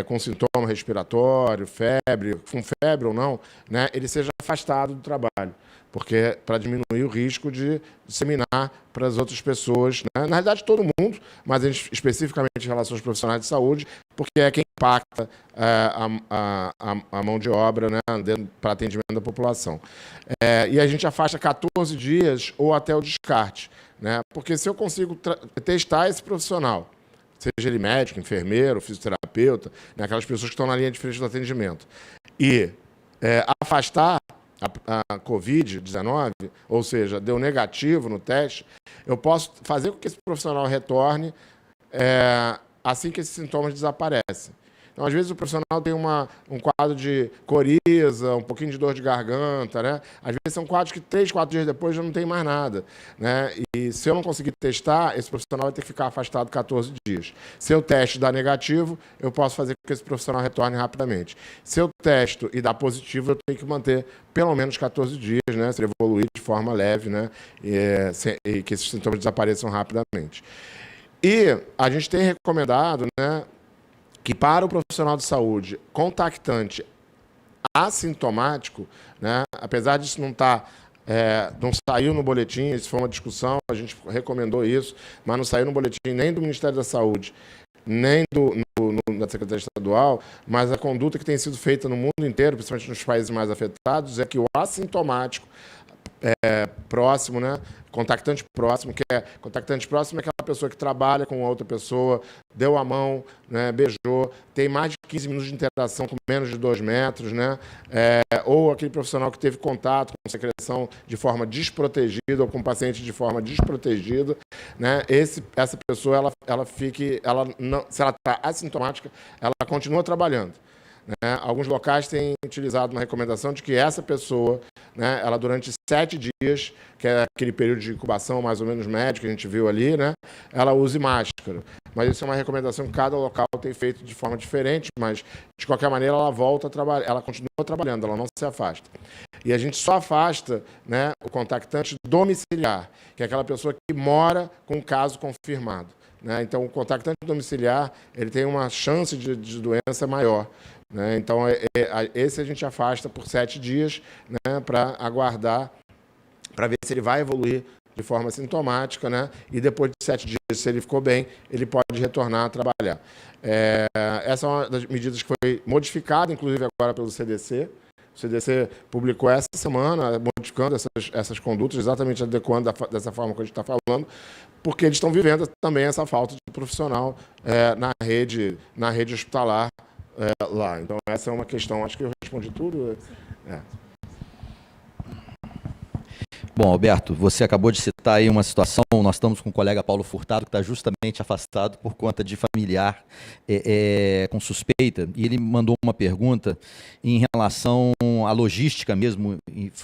com sintoma respiratório, febre, com febre ou não, né, ele seja afastado do trabalho, porque para diminuir o risco de disseminar para as outras pessoas, né? Na realidade todo mundo, mas especificamente em relação aos profissionais de saúde, porque é quem impacta a mão de obra, né, para atendimento da população. E a gente afasta 14 dias ou até o descarte, né? Porque se eu consigo testar esse profissional, seja ele médico, enfermeiro, fisioterapeuta, né, aquelas pessoas que estão na linha de frente do atendimento, e afastar a Covid-19, ou seja, deu negativo no teste, eu posso fazer com que esse profissional retorne assim que esses sintomas desaparecem. Então, às vezes, o profissional tem um quadro de coriza, um pouquinho de dor de garganta, né? Às vezes, são quadros que 3, 4 dias depois já não tem mais nada, né? E se eu não conseguir testar, esse profissional vai ter que ficar afastado 14 dias. Se eu teste e dá negativo, eu posso fazer com que esse profissional retorne rapidamente. Se eu testo e dá positivo, eu tenho que manter pelo menos 14 dias, né? Se ele evoluir de forma leve, né? E que esses sintomas desapareçam rapidamente. E a gente tem recomendado, né, que para o profissional de saúde contactante assintomático, né, apesar disso não saiu no boletim, isso foi uma discussão, a gente recomendou isso, mas não saiu no boletim nem do Ministério da Saúde, nem da Secretaria Estadual, mas a conduta que tem sido feita no mundo inteiro, principalmente nos países mais afetados, é que o assintomático próximo, né? Contactante próximo, contactante próximo é aquela pessoa que trabalha com outra pessoa, deu a mão, né, beijou, tem mais de 15 minutos de interação com menos de 2 metros, né? Ou aquele profissional que teve contato com secreção de forma desprotegida ou com o paciente de forma desprotegida, né? Essa pessoa, se ela está assintomática, ela continua trabalhando. Né? Alguns locais têm utilizado uma recomendação de que essa pessoa, né, ela durante 7 dias, que é aquele período de incubação mais ou menos médio que a gente viu ali, né, ela use máscara. Mas isso é uma recomendação que cada local tem feito de forma diferente, mas de qualquer maneira ela volta a trabalhar, ela continua trabalhando, ela não se afasta. E a gente só afasta, né, o contactante domiciliar, que é aquela pessoa que mora com o caso confirmado. Né? Então, o contactante domiciliar ele tem uma chance de doença maior, né? Então, esse a gente afasta por 7 dias, né, para aguardar, para ver se ele vai evoluir de forma sintomática, né? E depois de 7 dias, se ele ficou bem, ele pode retornar a trabalhar. Essa é uma das medidas que foi modificada, inclusive agora pelo CDC. O CDC publicou essa semana, modificando essas condutas, exatamente adequando dessa forma que a gente está falando, porque eles estão vivendo também essa falta de profissional na rede hospitalar lá. Então, essa é uma questão, acho que eu respondi tudo. Bom, Alberto, você acabou de citar aí uma situação, nós estamos com o colega Paulo Furtado, que está justamente afastado por conta de familiar com suspeita, e ele mandou uma pergunta em relação à logística mesmo,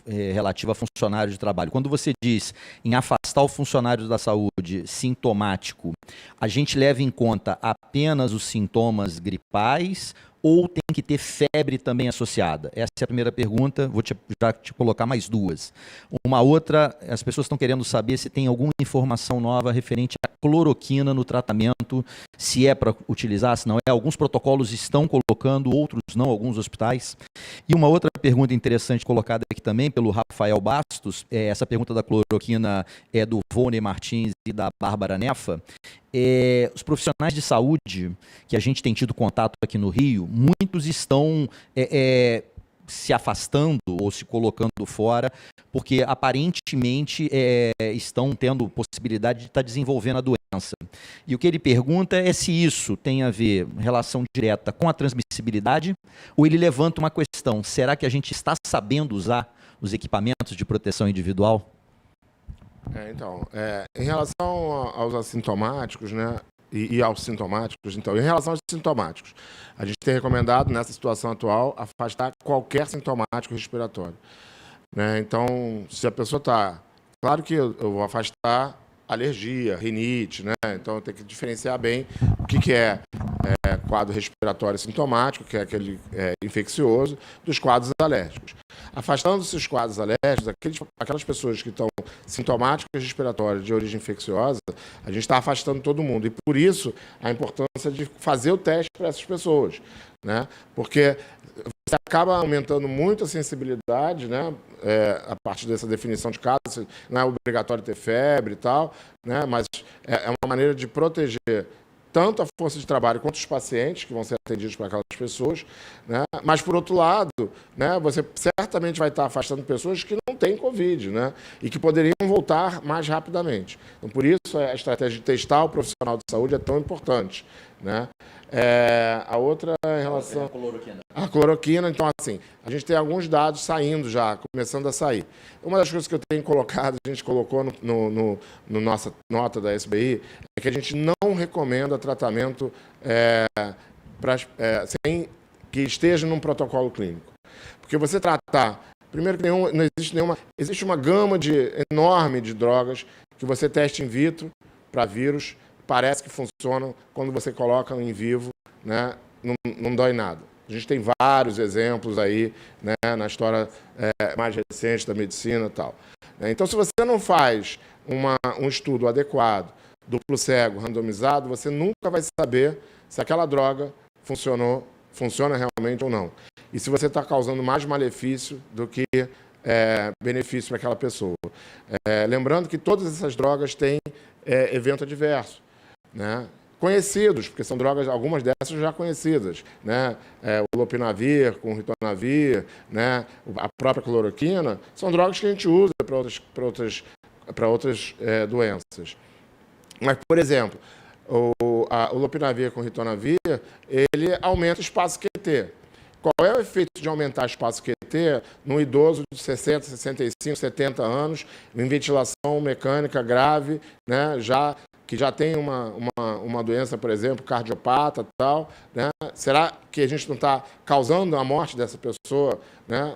relativa a funcionários de trabalho. Quando você diz em afastar o funcionário da saúde sintomático, a gente leva em conta apenas os sintomas gripais ou tem que ter febre também associada? Essa é a primeira pergunta, vou já te colocar mais duas. Uma outra, as pessoas estão querendo saber se tem alguma informação nova referente à cloroquina no tratamento, se é para utilizar, se não é. Alguns protocolos estão colocando, outros não, alguns hospitais. E uma outra pergunta interessante colocada aqui também pelo Rafael Bastos, essa pergunta da cloroquina é do Vone Martins e da Bárbara Nefa. Os profissionais de saúde que a gente tem tido contato aqui no Rio, muitos estão se afastando ou se colocando fora, porque aparentemente estão tendo possibilidade de estar desenvolvendo a doença. E o que ele pergunta é se isso tem a ver, relação direta com a transmissibilidade, ou ele levanta uma questão: será que a gente está sabendo usar os equipamentos de proteção individual? Em relação aos assintomáticos, né, e aos sintomáticos, então, em relação aos sintomáticos, a gente tem recomendado, nessa situação atual, afastar qualquer sintomático respiratório, né? Então, se a pessoa está... Claro que eu vou afastar alergia, rinite, né? Então, tem que diferenciar bem o que é quadro respiratório sintomático, que é aquele infeccioso, dos quadros alérgicos. Afastando-se os quadros alérgicos, aquelas pessoas que estão sintomáticas respiratórias de origem infecciosa, a gente está afastando todo mundo. E, por isso, a importância de fazer o teste para essas pessoas, né? Porque você acaba aumentando muito a sensibilidade, né? A partir dessa definição de caso, não é obrigatório ter febre e tal, né? Mas é uma maneira de proteger tanto a força de trabalho quanto os pacientes que vão ser atendidos por aquelas pessoas, né? Mas, por outro lado, né, você certamente vai estar afastando pessoas que não têm Covid, né, e que poderiam voltar mais rapidamente. Então, por isso, a estratégia de testar o profissional de saúde é tão importante, né? A outra em relação... A cloroquina. A cloroquina, então, assim, a gente tem alguns dados saindo já, começando a sair. Uma das coisas que eu tenho colocado, a gente colocou no nossa nota da SBI, é que a gente não recomenda tratamento sem que esteja num protocolo clínico. Porque você tratar... Primeiro que não existe nenhuma... Existe uma gama enorme de drogas que você testa in vitro para vírus, parece que funcionam, quando você coloca em vivo, né, não dói nada. A gente tem vários exemplos aí, né, na história mais recente da medicina e tal. Então, se você não faz um estudo adequado, duplo cego, randomizado, você nunca vai saber se aquela droga funciona realmente ou não. E se você está causando mais malefício do que benefício para aquela pessoa. Lembrando que todas essas drogas têm evento adverso, né? Conhecidos, porque são drogas, algumas dessas já conhecidas, né? O lopinavir com ritonavir, né? A própria cloroquina, são drogas que a gente usa para outras doenças. Mas, por exemplo, o lopinavir com ritonavir, ele aumenta o espaço QT. Qual é o efeito de aumentar o espaço QT no idoso de 60, 65, 70 anos, em ventilação mecânica grave, né? Que já tem uma doença, por exemplo, cardiopata e tal, né? Será que a gente não está causando a morte dessa pessoa, né?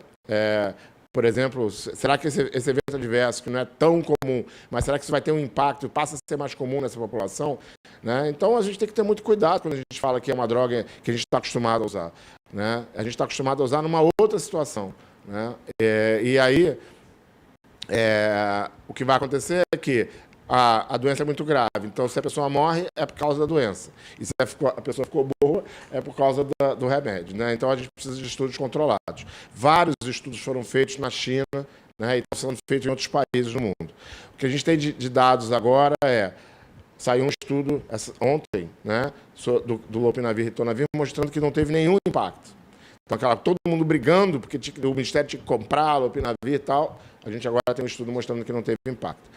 Por exemplo, será que esse evento adverso, que não é tão comum, mas será que isso vai ter um impacto, passa a ser mais comum nessa população, né? Então, a gente tem que ter muito cuidado quando a gente fala que é uma droga que a gente está acostumado a usar, né? A gente está acostumado a usar numa outra situação, né? E aí, o que vai acontecer é que a doença é muito grave. Então, se a pessoa morre, é por causa da doença. E se a pessoa ficou boa, é por causa do remédio, né? Então, a gente precisa de estudos controlados. Vários estudos foram feitos na China, né, e estão sendo feitos em outros países do mundo. O que a gente tem de dados agora saiu um estudo ontem, né, do Lopinavir e Ritonavir, mostrando que não teve nenhum impacto. Então, todo mundo brigando, porque o Ministério tinha que comprar Lopinavir e tal. A gente agora tem um estudo mostrando que não teve impacto.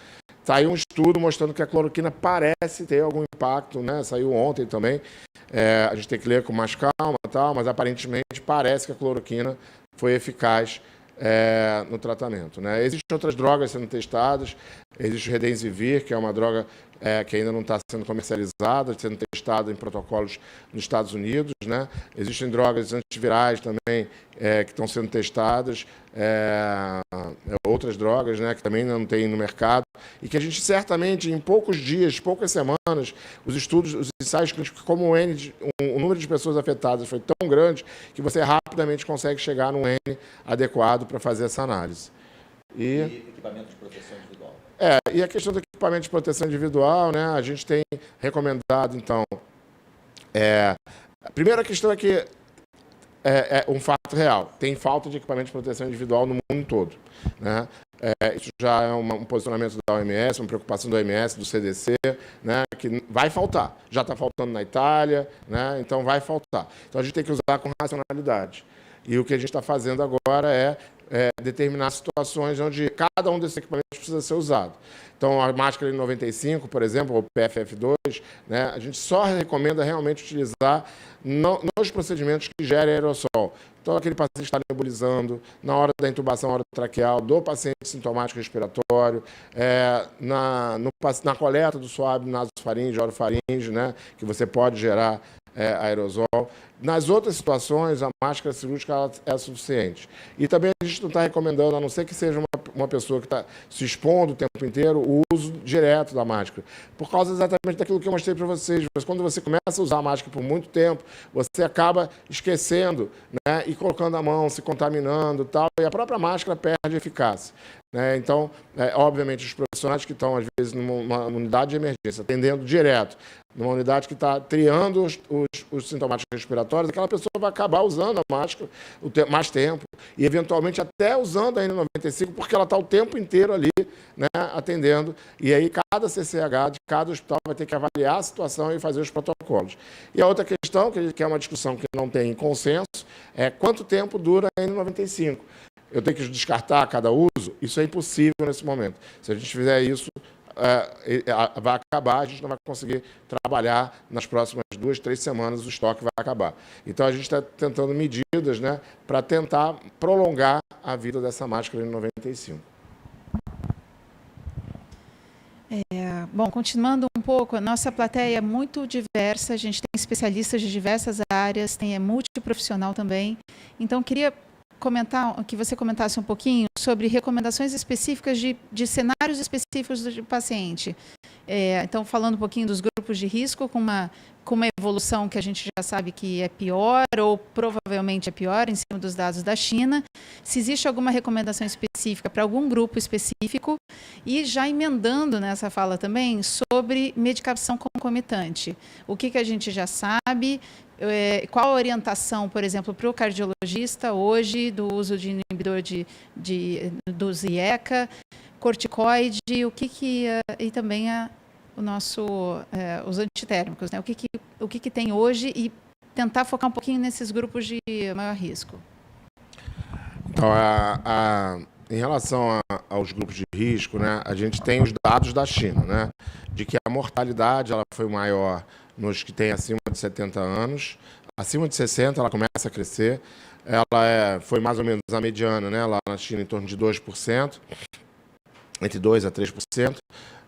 Saiu um estudo mostrando que a cloroquina parece ter algum impacto, né? Saiu ontem também. A gente tem que ler com mais calma, tal, mas aparentemente parece que a cloroquina foi eficaz no tratamento, né? Existem outras drogas sendo testadas. Existe o Redensivir, que é uma droga que ainda não está sendo comercializada, sendo testada em protocolos nos Estados Unidos, né? Existem drogas antivirais também que estão sendo testadas, outras drogas, né, que também ainda não tem no mercado, e que a gente certamente, em poucos dias, poucas semanas, os estudos, os ensaios clínicos, como o número de pessoas afetadas foi tão grande que você rapidamente consegue chegar num N adequado para fazer essa análise. E equipamento de proteção individual. E a questão do equipamento de proteção individual, né, a gente tem recomendado, então, a primeira questão é que é um fato real. Tem falta de equipamento de proteção individual no mundo todo, né? Isso já é um posicionamento da OMS, uma preocupação da OMS, do CDC, né, que vai faltar. Já está faltando na Itália, né, então vai faltar. Então, a gente tem que usar com racionalidade. E o que a gente está fazendo agora é determinar situações onde cada um desses equipamentos precisa ser usado. Então, a máscara N95, por exemplo, ou PFF2, né, a gente só recomenda realmente utilizar nos procedimentos que gerem aerossol. Então, aquele paciente está nebulizando, na hora da intubação orotraqueal, do paciente sintomático respiratório, na coleta do suave nasofaringe, orofaringe, né, que você pode gerar aerosol. Nas outras situações, a máscara cirúrgica é suficiente. E também a gente não está recomendando, a não ser que seja uma pessoa que está se expondo o tempo inteiro, o uso direto da máscara. Por causa exatamente daquilo que eu mostrei para vocês. Mas quando você começa a usar a máscara por muito tempo, você acaba esquecendo, né, e colocando a mão, se contaminando e tal, e a própria máscara perde eficácia. Então, obviamente, os profissionais que estão, às vezes, numa unidade de emergência, atendendo direto, numa unidade que está triando os sintomáticos respiratórios, aquela pessoa vai acabar usando a máscara mais tempo e, eventualmente, até usando a N95, porque ela está o tempo inteiro ali, né, atendendo. E aí, cada CCH de cada hospital vai ter que avaliar a situação e fazer os protocolos. E a outra questão, que é uma discussão que não tem consenso, é quanto tempo dura a N95. Eu tenho que descartar cada uso? Isso é impossível nesse momento. Se a gente fizer isso, vai acabar, a gente não vai conseguir trabalhar nas próximas 2, 3 semanas, o estoque vai acabar. Então, a gente está tentando medidas, né, para tentar prolongar a vida dessa máscara N95. Bom, continuando um pouco, a nossa plateia é muito diversa, a gente tem especialistas de diversas áreas, é multiprofissional também. Então, queria que você comentasse um pouquinho sobre recomendações específicas de cenários específicos do paciente. Então, falando um pouquinho dos grupos de risco, com uma evolução que a gente já sabe que é pior, ou provavelmente é pior, em cima dos dados da China. Se existe alguma recomendação específica para algum grupo específico, e já emendando nessa fala também sobre medicação concomitante. O que a gente já sabe, qual a orientação, por exemplo, para o cardiologista hoje do uso de inibidor do IECA, corticoide, e também os antitérmicos, né? O que tem hoje e tentar focar um pouquinho nesses grupos de maior risco. Então, em relação aos grupos de risco, né, a gente tem os dados da China, né, de que a mortalidade ela foi maior nos que têm acima de 70 anos. Acima de 60, ela começa a crescer. Ela foi mais ou menos a mediana, né, lá na China, em torno de 2%, entre 2% a 3%.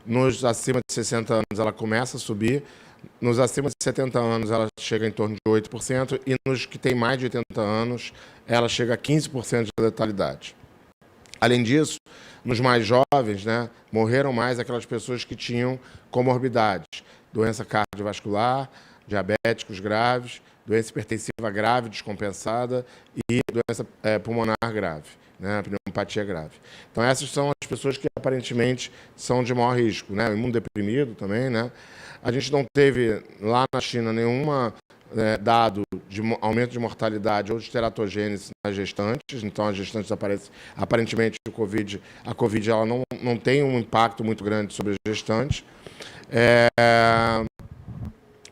Nos acima de 60 anos, ela começa a subir. Nos acima de 70 anos, ela chega em torno de 8%. E nos que têm mais de 80 anos, ela chega a 15% de letalidade. Além disso, nos mais jovens, né, morreram mais aquelas pessoas que tinham comorbidades, doença cardiovascular, diabéticos graves, doença hipertensiva grave descompensada e doença pulmonar grave, né, pneumopatia grave. Então, essas são as pessoas que aparentemente são de maior risco, né? O imunodeprimido também, né? A gente não teve lá na China nenhuma dado de aumento de mortalidade ou de teratogênese nas gestantes, então as gestantes aparentemente a Covid ela não tem um impacto muito grande sobre as gestantes.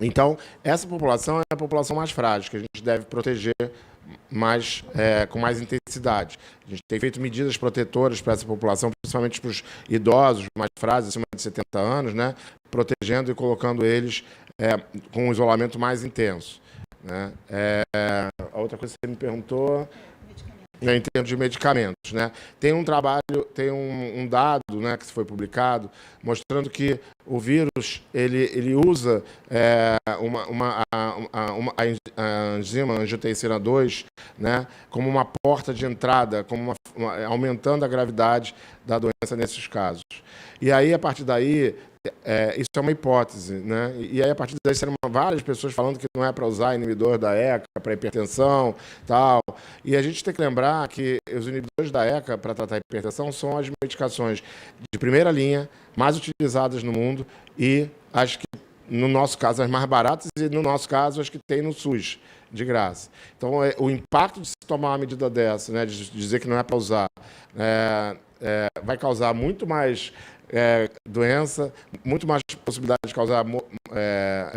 Então, essa população é a população mais frágil, que a gente deve proteger com mais intensidade. A gente tem feito medidas protetoras para essa população, principalmente para os idosos mais frágeis, acima de 70 anos, né? Protegendo e colocando eles com um isolamento mais intenso, né? A outra coisa que você me perguntou, em termos de medicamentos, né? Tem um trabalho, tem um dado, né, que foi publicado, mostrando que o vírus ele usa a enzima angiotensina 2, né, como uma porta de entrada, aumentando a gravidade da doença nesses casos. E aí, a partir daí, isso é uma hipótese, né? E aí, a partir daí, seriam várias pessoas falando que não é para usar inibidor da ECA para hipertensão, tal. E a gente tem que lembrar que os inibidores da ECA para tratar a hipertensão são as medicações de primeira linha, mais utilizadas no mundo e as que, no nosso caso, as mais baratas e, no nosso caso, as que tem no SUS, de graça. Então, o impacto de se tomar uma medida dessa, né, de dizer que não é para usar, vai causar muito mais doença, muito mais possibilidade de causar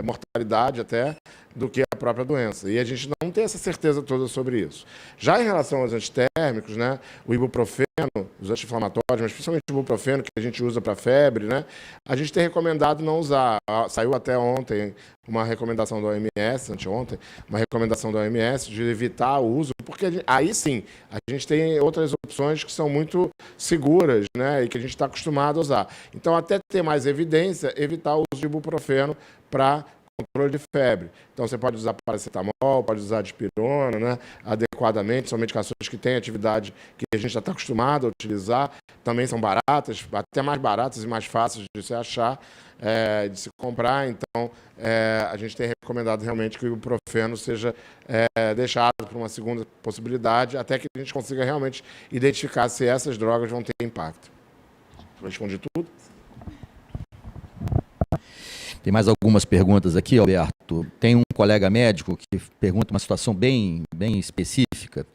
mortalidade até, do que a própria doença. E a gente não tem essa certeza toda sobre isso. Já em relação aos antitérmicos, né, o ibuprofeno, os anti-inflamatórios, mas principalmente o ibuprofeno, que a gente usa para febre, né, a gente tem recomendado não usar. Saiu até ontem uma recomendação da OMS, anteontem, uma recomendação da OMS de evitar o uso, porque aí sim, a gente tem outras opções que são muito seguras, né, e que a gente está acostumado a usar. Então, até ter mais evidência, evitar o uso de ibuprofeno para controle de febre. Então, você pode usar paracetamol, pode usar dipirona, né, adequadamente. São medicações que têm atividade que a gente já está acostumado a utilizar. Também são baratas, até mais baratas e mais fáceis de se achar, de se comprar. Então, a gente tem recomendado realmente que o ibuprofeno seja deixado para uma segunda possibilidade, até que a gente consiga realmente identificar se essas drogas vão ter impacto. Respondi tudo? Tem mais algumas perguntas aqui, Alberto. Tem um colega médico que pergunta uma situação bem específica.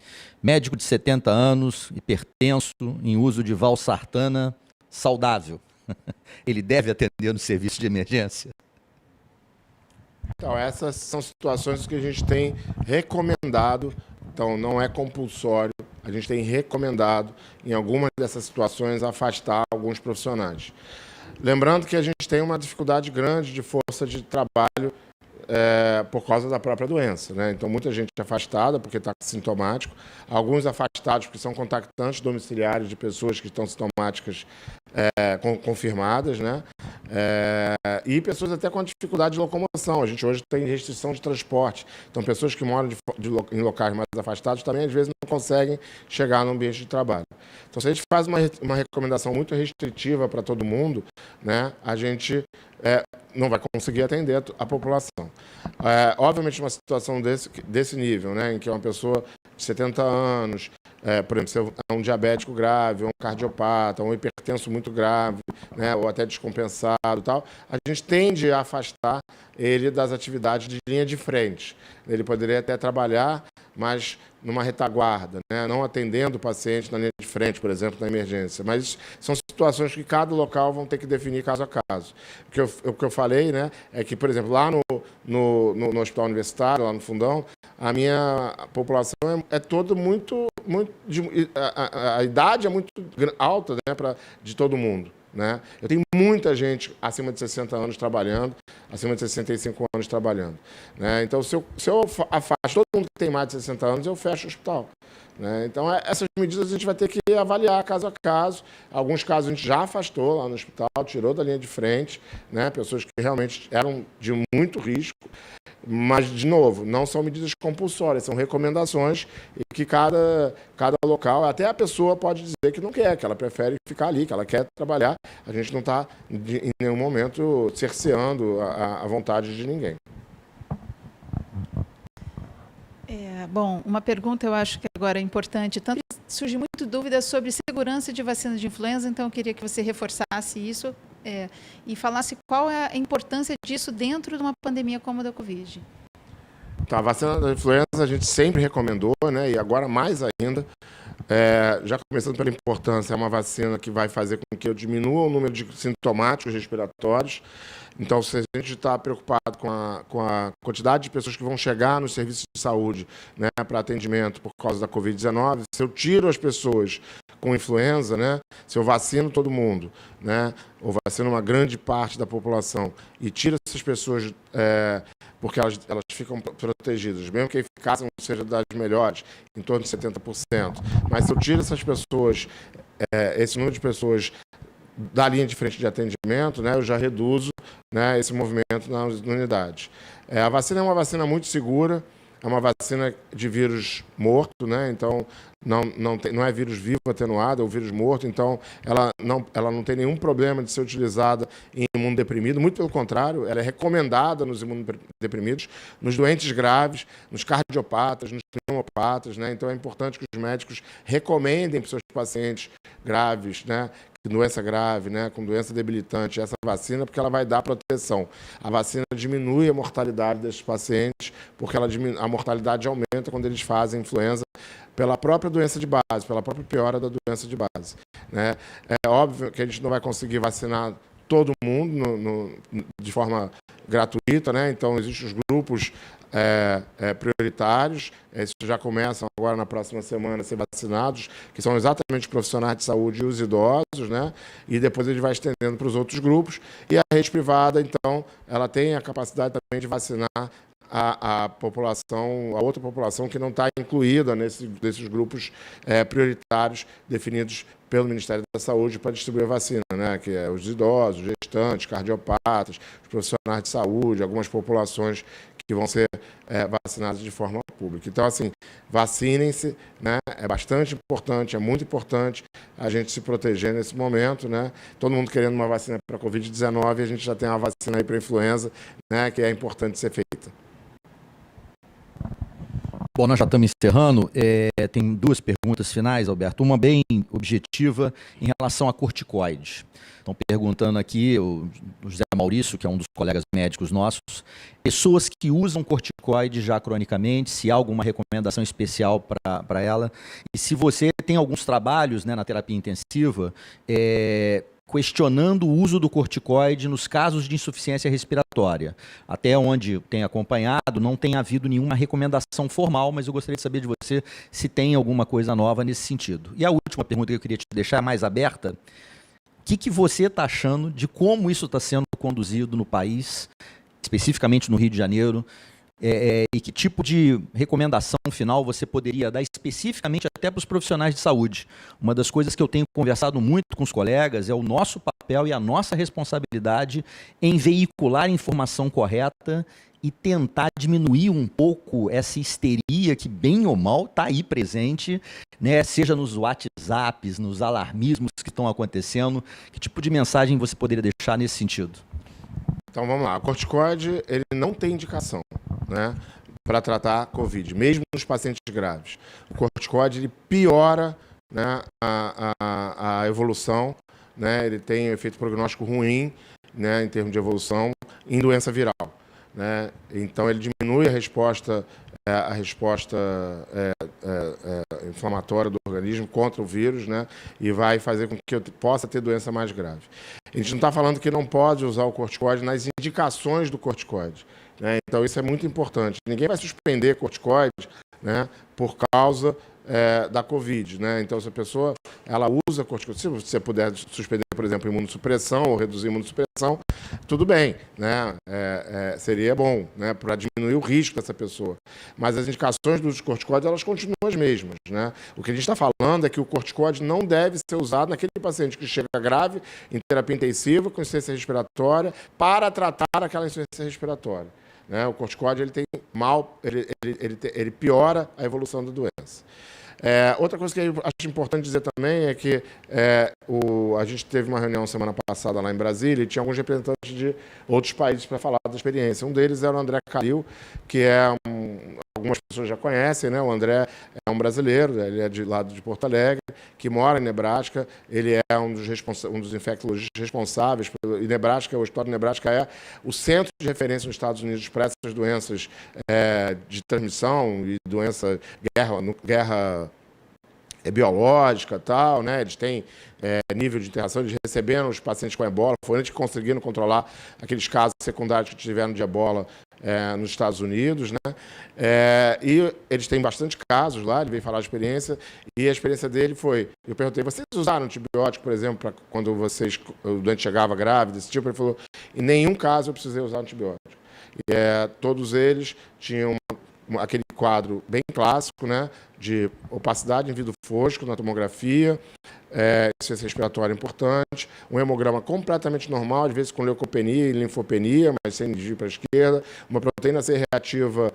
Médico de 70 anos, hipertenso, em uso de valsartana, saudável. Ele deve atender no serviço de emergência? Então, essas são situações que a gente tem recomendado, então não é compulsório, a gente tem recomendado, em algumas dessas situações, afastar alguns profissionais. Lembrando que a gente tem uma dificuldade grande de força de trabalho por causa da própria doença, né? Então, muita gente afastada porque está sintomático, alguns afastados porque são contactantes domiciliares de pessoas que estão sintomáticas confirmadas, né? E pessoas até com dificuldade de locomoção. A gente hoje tem restrição de transporte. Então, pessoas que moram em locais mais afastados também, às vezes, não conseguem chegar no ambiente de trabalho. Então, se a gente faz uma recomendação muito restritiva para todo mundo, né, a gente não vai conseguir atender a população. Obviamente, uma situação desse nível, né, em que uma pessoa de 70 anos, por exemplo, se é um diabético grave, um cardiopata, um hipertenso muito grave, né, ou até descompensado, tal, a gente tende a afastar ele das atividades de linha de frente. Ele poderia até trabalhar, mas numa retaguarda, né, não atendendo o paciente na linha de frente, por exemplo, na emergência. Mas são situações que cada local vão ter que definir caso a caso. O que eu falei, né, é que, por exemplo, lá no Hospital Universitário, lá no Fundão, a minha população é toda muito a idade é muito alta, né, de todo mundo, né? Eu tenho muita gente acima de 60 anos trabalhando, acima de 65 anos trabalhando, né? Então, se eu afasto todo mundo que tem mais de 60 anos, eu fecho o hospital, né? Então, essas medidas a gente vai ter que avaliar caso a caso. Alguns casos a gente já afastou lá no hospital, tirou da linha de frente, né? Pessoas que realmente eram de muito risco. Mas, de novo, não são medidas compulsórias, são recomendações e que cada local, até a pessoa pode dizer que não quer, que ela prefere ficar ali, que ela quer trabalhar. A gente não está, em nenhum momento, cerceando a vontade de ninguém. Bom, uma pergunta eu acho que agora é importante. Tanto surge muito dúvidas sobre segurança de vacinas de influenza, então eu queria que você reforçasse isso e falasse qual é a importância disso dentro de uma pandemia como a da Covid. Tá, a vacina da influenza a gente sempre recomendou, né? E agora mais ainda. Já começando pela importância, é uma vacina que vai fazer com que eu diminua o número de sintomáticos respiratórios. Então, se a gente está preocupado com a quantidade de pessoas que vão chegar nos serviços de saúde, né, para atendimento por causa da Covid-19, se eu tiro as pessoas com influenza, né, se eu vacino todo mundo, né, ou vacino uma grande parte da população e tiro essas pessoas porque elas ficam protegidas, mesmo que a eficácia não seja das melhores, em torno de 70%. Mas se eu tiro essas pessoas, esse número de pessoas da linha de frente de atendimento, né, eu já reduzo, né, esse movimento nas unidades. A vacina é uma vacina muito segura, é uma vacina de vírus morto, né, então não é vírus vivo atenuado, é o vírus morto, então ela não tem nenhum problema de ser utilizada em imunodeprimido, muito pelo contrário, ela é recomendada nos imunodeprimidos, nos doentes graves, nos cardiopatas, nos pneumopatas, né, então é importante que os médicos recomendem para os seus pacientes graves, né, doença grave, né, com doença debilitante, essa vacina, porque ela vai dar proteção. A vacina diminui a mortalidade desses pacientes, porque a mortalidade aumenta quando eles fazem influenza pela própria doença de base, pela própria piora da doença de base, né? É óbvio que a gente não vai conseguir vacinar todo mundo de forma gratuita, né? Então, existem os grupos prioritários, esses já começam agora na próxima semana a ser vacinados, que são exatamente os profissionais de saúde e os idosos, né? E depois ele vai estendendo para os outros grupos. E a rede privada, então, ela tem a capacidade também de vacinar a população, a outra população que não está incluída nesses grupos prioritários definidos pelo Ministério da Saúde para distribuir a vacina, né? Que é os idosos, os gestantes, cardiopatas, os profissionais de saúde, algumas populações que vão ser vacinadas de forma pública. Então, assim, vacinem-se, né? É bastante importante, é muito importante a gente se proteger nesse momento, né? Todo mundo querendo uma vacina para a Covid-19, a gente já tem uma vacina aí para a influenza, né? Que é importante ser feita. Bom, nós já estamos encerrando. Tem duas perguntas finais, Alberto. Uma bem objetiva em relação a corticoides. Estão perguntando aqui, o José Maurício, que é um dos colegas médicos nossos, pessoas que usam corticoide já cronicamente, se há alguma recomendação especial para ela. E se você tem alguns trabalhos, né, na terapia intensiva, questionando o uso do corticoide nos casos de insuficiência respiratória. Até onde tenho acompanhado, não tem havido nenhuma recomendação formal, mas eu gostaria de saber de você se tem alguma coisa nova nesse sentido. E a última pergunta que eu queria te deixar mais aberta, o que você está achando de como isso está sendo conduzido no país, especificamente no Rio de Janeiro, e que tipo de recomendação final você poderia dar especificamente até para os profissionais de saúde? Uma das coisas que eu tenho conversado muito com os colegas é o nosso papel e a nossa responsabilidade em veicular a informação correta e tentar diminuir um pouco essa histeria que, bem ou mal, está aí presente, né? Seja nos WhatsApps, nos alarmismos que estão acontecendo. Que tipo de mensagem você poderia deixar nesse sentido? Então, vamos lá. O corticoide, ele não tem indicação, né, para tratar Covid, mesmo nos pacientes graves. O corticoide, ele piora, né, a evolução, né, ele tem um efeito prognóstico ruim, né, em termos de evolução em doença viral, né? Então, ele diminui a resposta inflamatória do organismo contra o vírus, né, e vai fazer com que eu possa ter doença mais grave. A gente não está falando que não pode usar o corticoide nas indicações do corticoide, né? Então, isso é muito importante. Ninguém vai suspender corticoide, né, por causa da Covid, né? Então, se a pessoa ela usa corticoide, se você puder suspender, por exemplo, imunossupressão ou reduzir imunossupressão, tudo bem, né? Seria bom, né, para diminuir o risco dessa pessoa. Mas as indicações dos corticoides, elas continuam as mesmas, né? O que a gente está falando é que o corticoide não deve ser usado naquele paciente que chega grave, em terapia intensiva, com insuficiência respiratória, para tratar aquela insuficiência respiratória, né? O corticoide ele piora a evolução da doença. Outra coisa que eu acho importante dizer também é que a gente teve uma reunião semana passada lá em Brasília e tinha alguns representantes de outros países para falar da experiência. Um deles era o André Calil, que algumas pessoas já conhecem, né? O André é um brasileiro, ele é de lado de Porto Alegre, que mora em Nebraska. Ele é um dos infectologistas responsáveis em Nebraska. O Hospital de Nebraska é o centro de referência nos Estados Unidos para essas doenças de transmissão e doença, guerra biológica, tal, né? Eles têm nível de interação, eles receberam os pacientes com ebola, foram eles que conseguiram controlar aqueles casos secundários que tiveram de ebola nos Estados Unidos, né? E eles têm bastante casos lá, ele veio falar de experiência, e a experiência dele foi, eu perguntei, vocês usaram antibiótico, por exemplo, pra quando o doente chegava grávida, desse tipo? Ele falou, em nenhum caso eu precisei usar antibiótico. Todos eles tinham aquele quadro bem clássico, né, de opacidade em vidro fosco na tomografia, insuficiência respiratória importante, um hemograma completamente normal, às vezes com leucopenia e linfopenia, mas sem desvio para a esquerda, uma proteína C reativa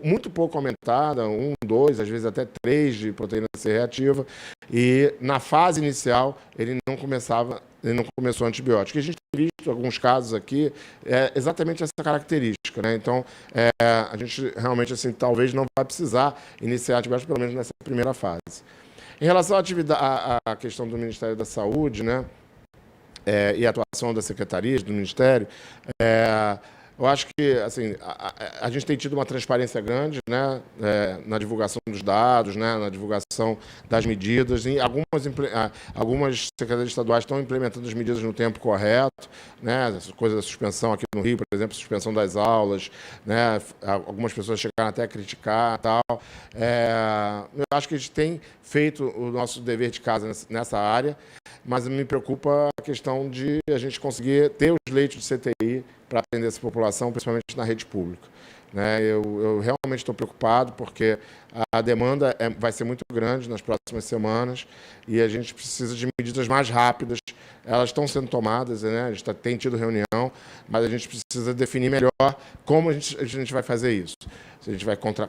muito pouco aumentada, 1, 2, às vezes até 3 de proteína C reativa, e na fase inicial ele não começou antibiótico. E a gente tem visto alguns casos aqui, exatamente essa característica, né? Então, a gente realmente, assim, talvez não vai precisar iniciar antibiótico, pelo menos nessa primeira fase. Em relação à questão do Ministério da Saúde, né, e a atuação das secretarias do Ministério, eu acho que assim, a gente tem tido uma transparência grande, né, na divulgação dos dados, né, na divulgação das medidas. E algumas secretarias estaduais estão implementando as medidas no tempo correto, né, essa coisa da suspensão aqui no Rio, por exemplo, suspensão das aulas, né, algumas pessoas chegaram até a criticar e tal. Eu acho que a gente tem feito o nosso dever de casa nessa área, mas me preocupa a questão de a gente conseguir ter os leitos de CTI para atender essa população, principalmente na rede pública, né? Eu realmente estou preocupado porque a demanda vai ser muito grande nas próximas semanas e a gente precisa de medidas mais rápidas. Elas estão sendo tomadas, né? A gente tem tido reunião, mas a gente precisa definir melhor como a gente vai fazer isso.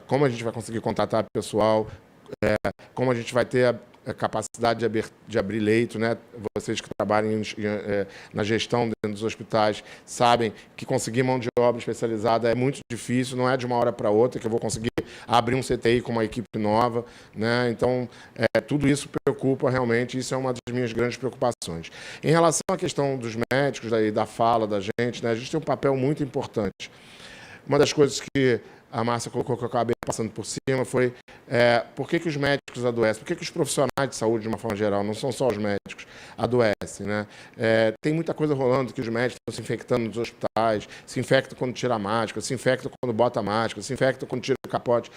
Como a gente vai conseguir contratar pessoal, como a gente vai ter a capacidade de abrir leito, né? Vocês que trabalham na gestão dentro dos hospitais sabem que conseguir mão de obra especializada é muito difícil, não é de uma hora para outra que eu vou conseguir abrir um CTI com uma equipe nova, né? Então, tudo isso preocupa realmente, isso é uma das minhas grandes preocupações. Em relação à questão dos médicos, da fala da gente, né? A gente tem um papel muito importante. Uma das coisas que a Márcia colocou, que eu acabei passando por cima, foi por que os médicos adoecem, por que os profissionais de saúde, de uma forma geral, não são só os médicos, adoecem, né? Tem muita coisa rolando que os médicos estão se infectando nos hospitais, se infectam quando tira a máscara, se infectam quando bota a máscara, se infectam quando tira o capote.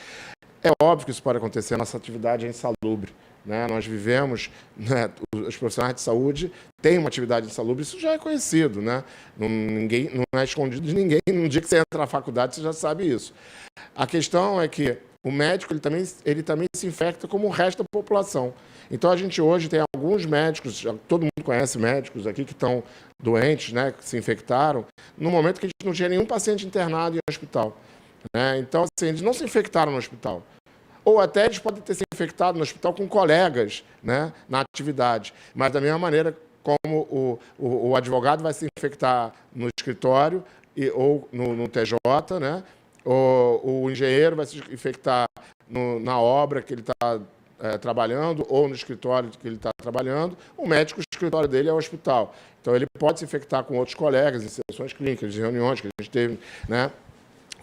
É óbvio que isso pode acontecer, a nossa atividade é insalubre, né? Nós vivemos, né, os profissionais de saúde têm uma atividade insalubre, isso já é conhecido, né? Não é escondido de ninguém, no dia que você entra na faculdade você já sabe isso. A questão é que o médico ele também se infecta como o resto da população. Então a gente hoje tem alguns médicos, todo mundo conhece médicos aqui que estão doentes, né, que se infectaram, no momento que a gente não tinha nenhum paciente internado em hospital, né? Então, assim, eles não se infectaram no hospital. Ou até eles podem ter se infectado no hospital com colegas, né, na atividade. Mas da mesma maneira como o advogado vai se infectar no escritório ou no TJ, né? O engenheiro vai se infectar na obra que ele está trabalhando ou no escritório que ele está trabalhando. O médico, o escritório dele é o hospital. Então, ele pode se infectar com outros colegas em sessões clínicas, em reuniões que a gente teve, né?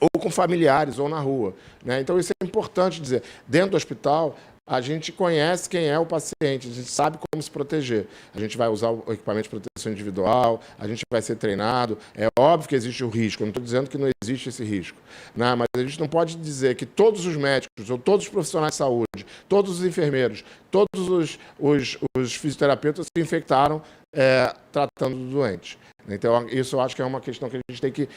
Ou com familiares, ou na rua, né? Então, isso é importante dizer. Dentro do hospital, a gente conhece quem é o paciente, a gente sabe como se proteger. A gente vai usar o equipamento de proteção individual, a gente vai ser treinado. É óbvio que existe o risco, eu não estou dizendo que não existe esse risco, né? Mas a gente não pode dizer que todos os médicos, ou todos os profissionais de saúde, todos os enfermeiros, todos os fisioterapeutas se infectaram tratando do doente. Então, isso eu acho que é uma questão que a gente tem que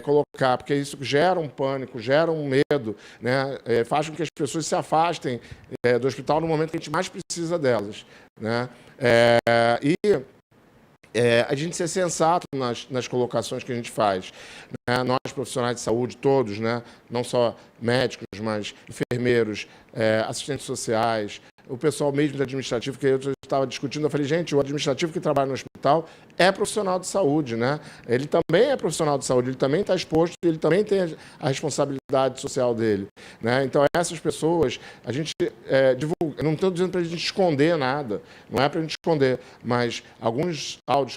colocar, porque isso gera um pânico, gera um medo, né? Faz com que as pessoas se afastem do hospital no momento que a gente mais precisa delas, né? A gente ser sensato nas colocações que a gente faz, né? Nós, profissionais de saúde, todos, né? Não só médicos, mas enfermeiros, assistentes sociais, o pessoal mesmo de administrativo, que eu estava discutindo, eu falei, gente, o administrativo que trabalha no hospital é profissional de saúde, né? Ele também é profissional de saúde, ele também está exposto, ele também tem a responsabilidade social dele, né? Então, essas pessoas, a gente divulga, não estou dizendo para a gente esconder nada, não é para a gente esconder, mas alguns áudios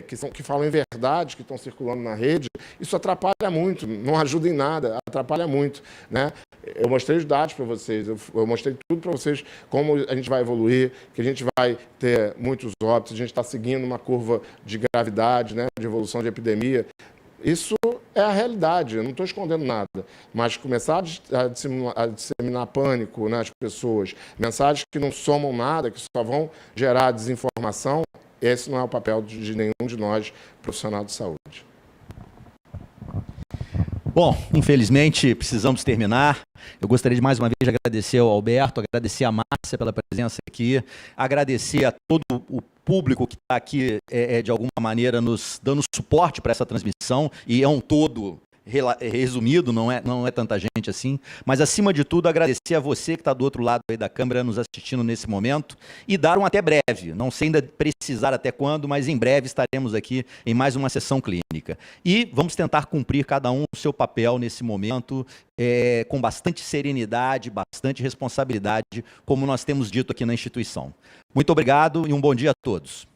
que falam em verdade, que estão circulando na rede, isso atrapalha muito, não ajuda em nada, atrapalha muito, né? Eu mostrei os dados para vocês, eu mostrei tudo para vocês, como a gente vai evoluir, que a gente vai ter muitos óbitos, a gente está seguindo uma curva de gravidade, né, de evolução de epidemia. Isso é a realidade, eu não estou escondendo nada, mas começar a disseminar pânico nas pessoas, mensagens que não somam nada, que só vão gerar desinformação, esse não é o papel de nenhum de nós, profissional de saúde. Bom, infelizmente precisamos terminar. Eu gostaria de mais uma vez agradecer ao Alberto, agradecer a Márcia pela presença aqui, agradecer a todo o público que está aqui, de alguma maneira, nos dando suporte para essa transmissão, e é um todo resumido, não é tanta gente assim, mas acima de tudo agradecer a você que está do outro lado aí da câmera nos assistindo nesse momento e dar um até breve, não sei ainda precisar até quando, mas em breve estaremos aqui em mais uma sessão clínica. E vamos tentar cumprir cada um o seu papel nesse momento, com bastante serenidade, bastante responsabilidade, como nós temos dito aqui na instituição. Muito obrigado e um bom dia a todos.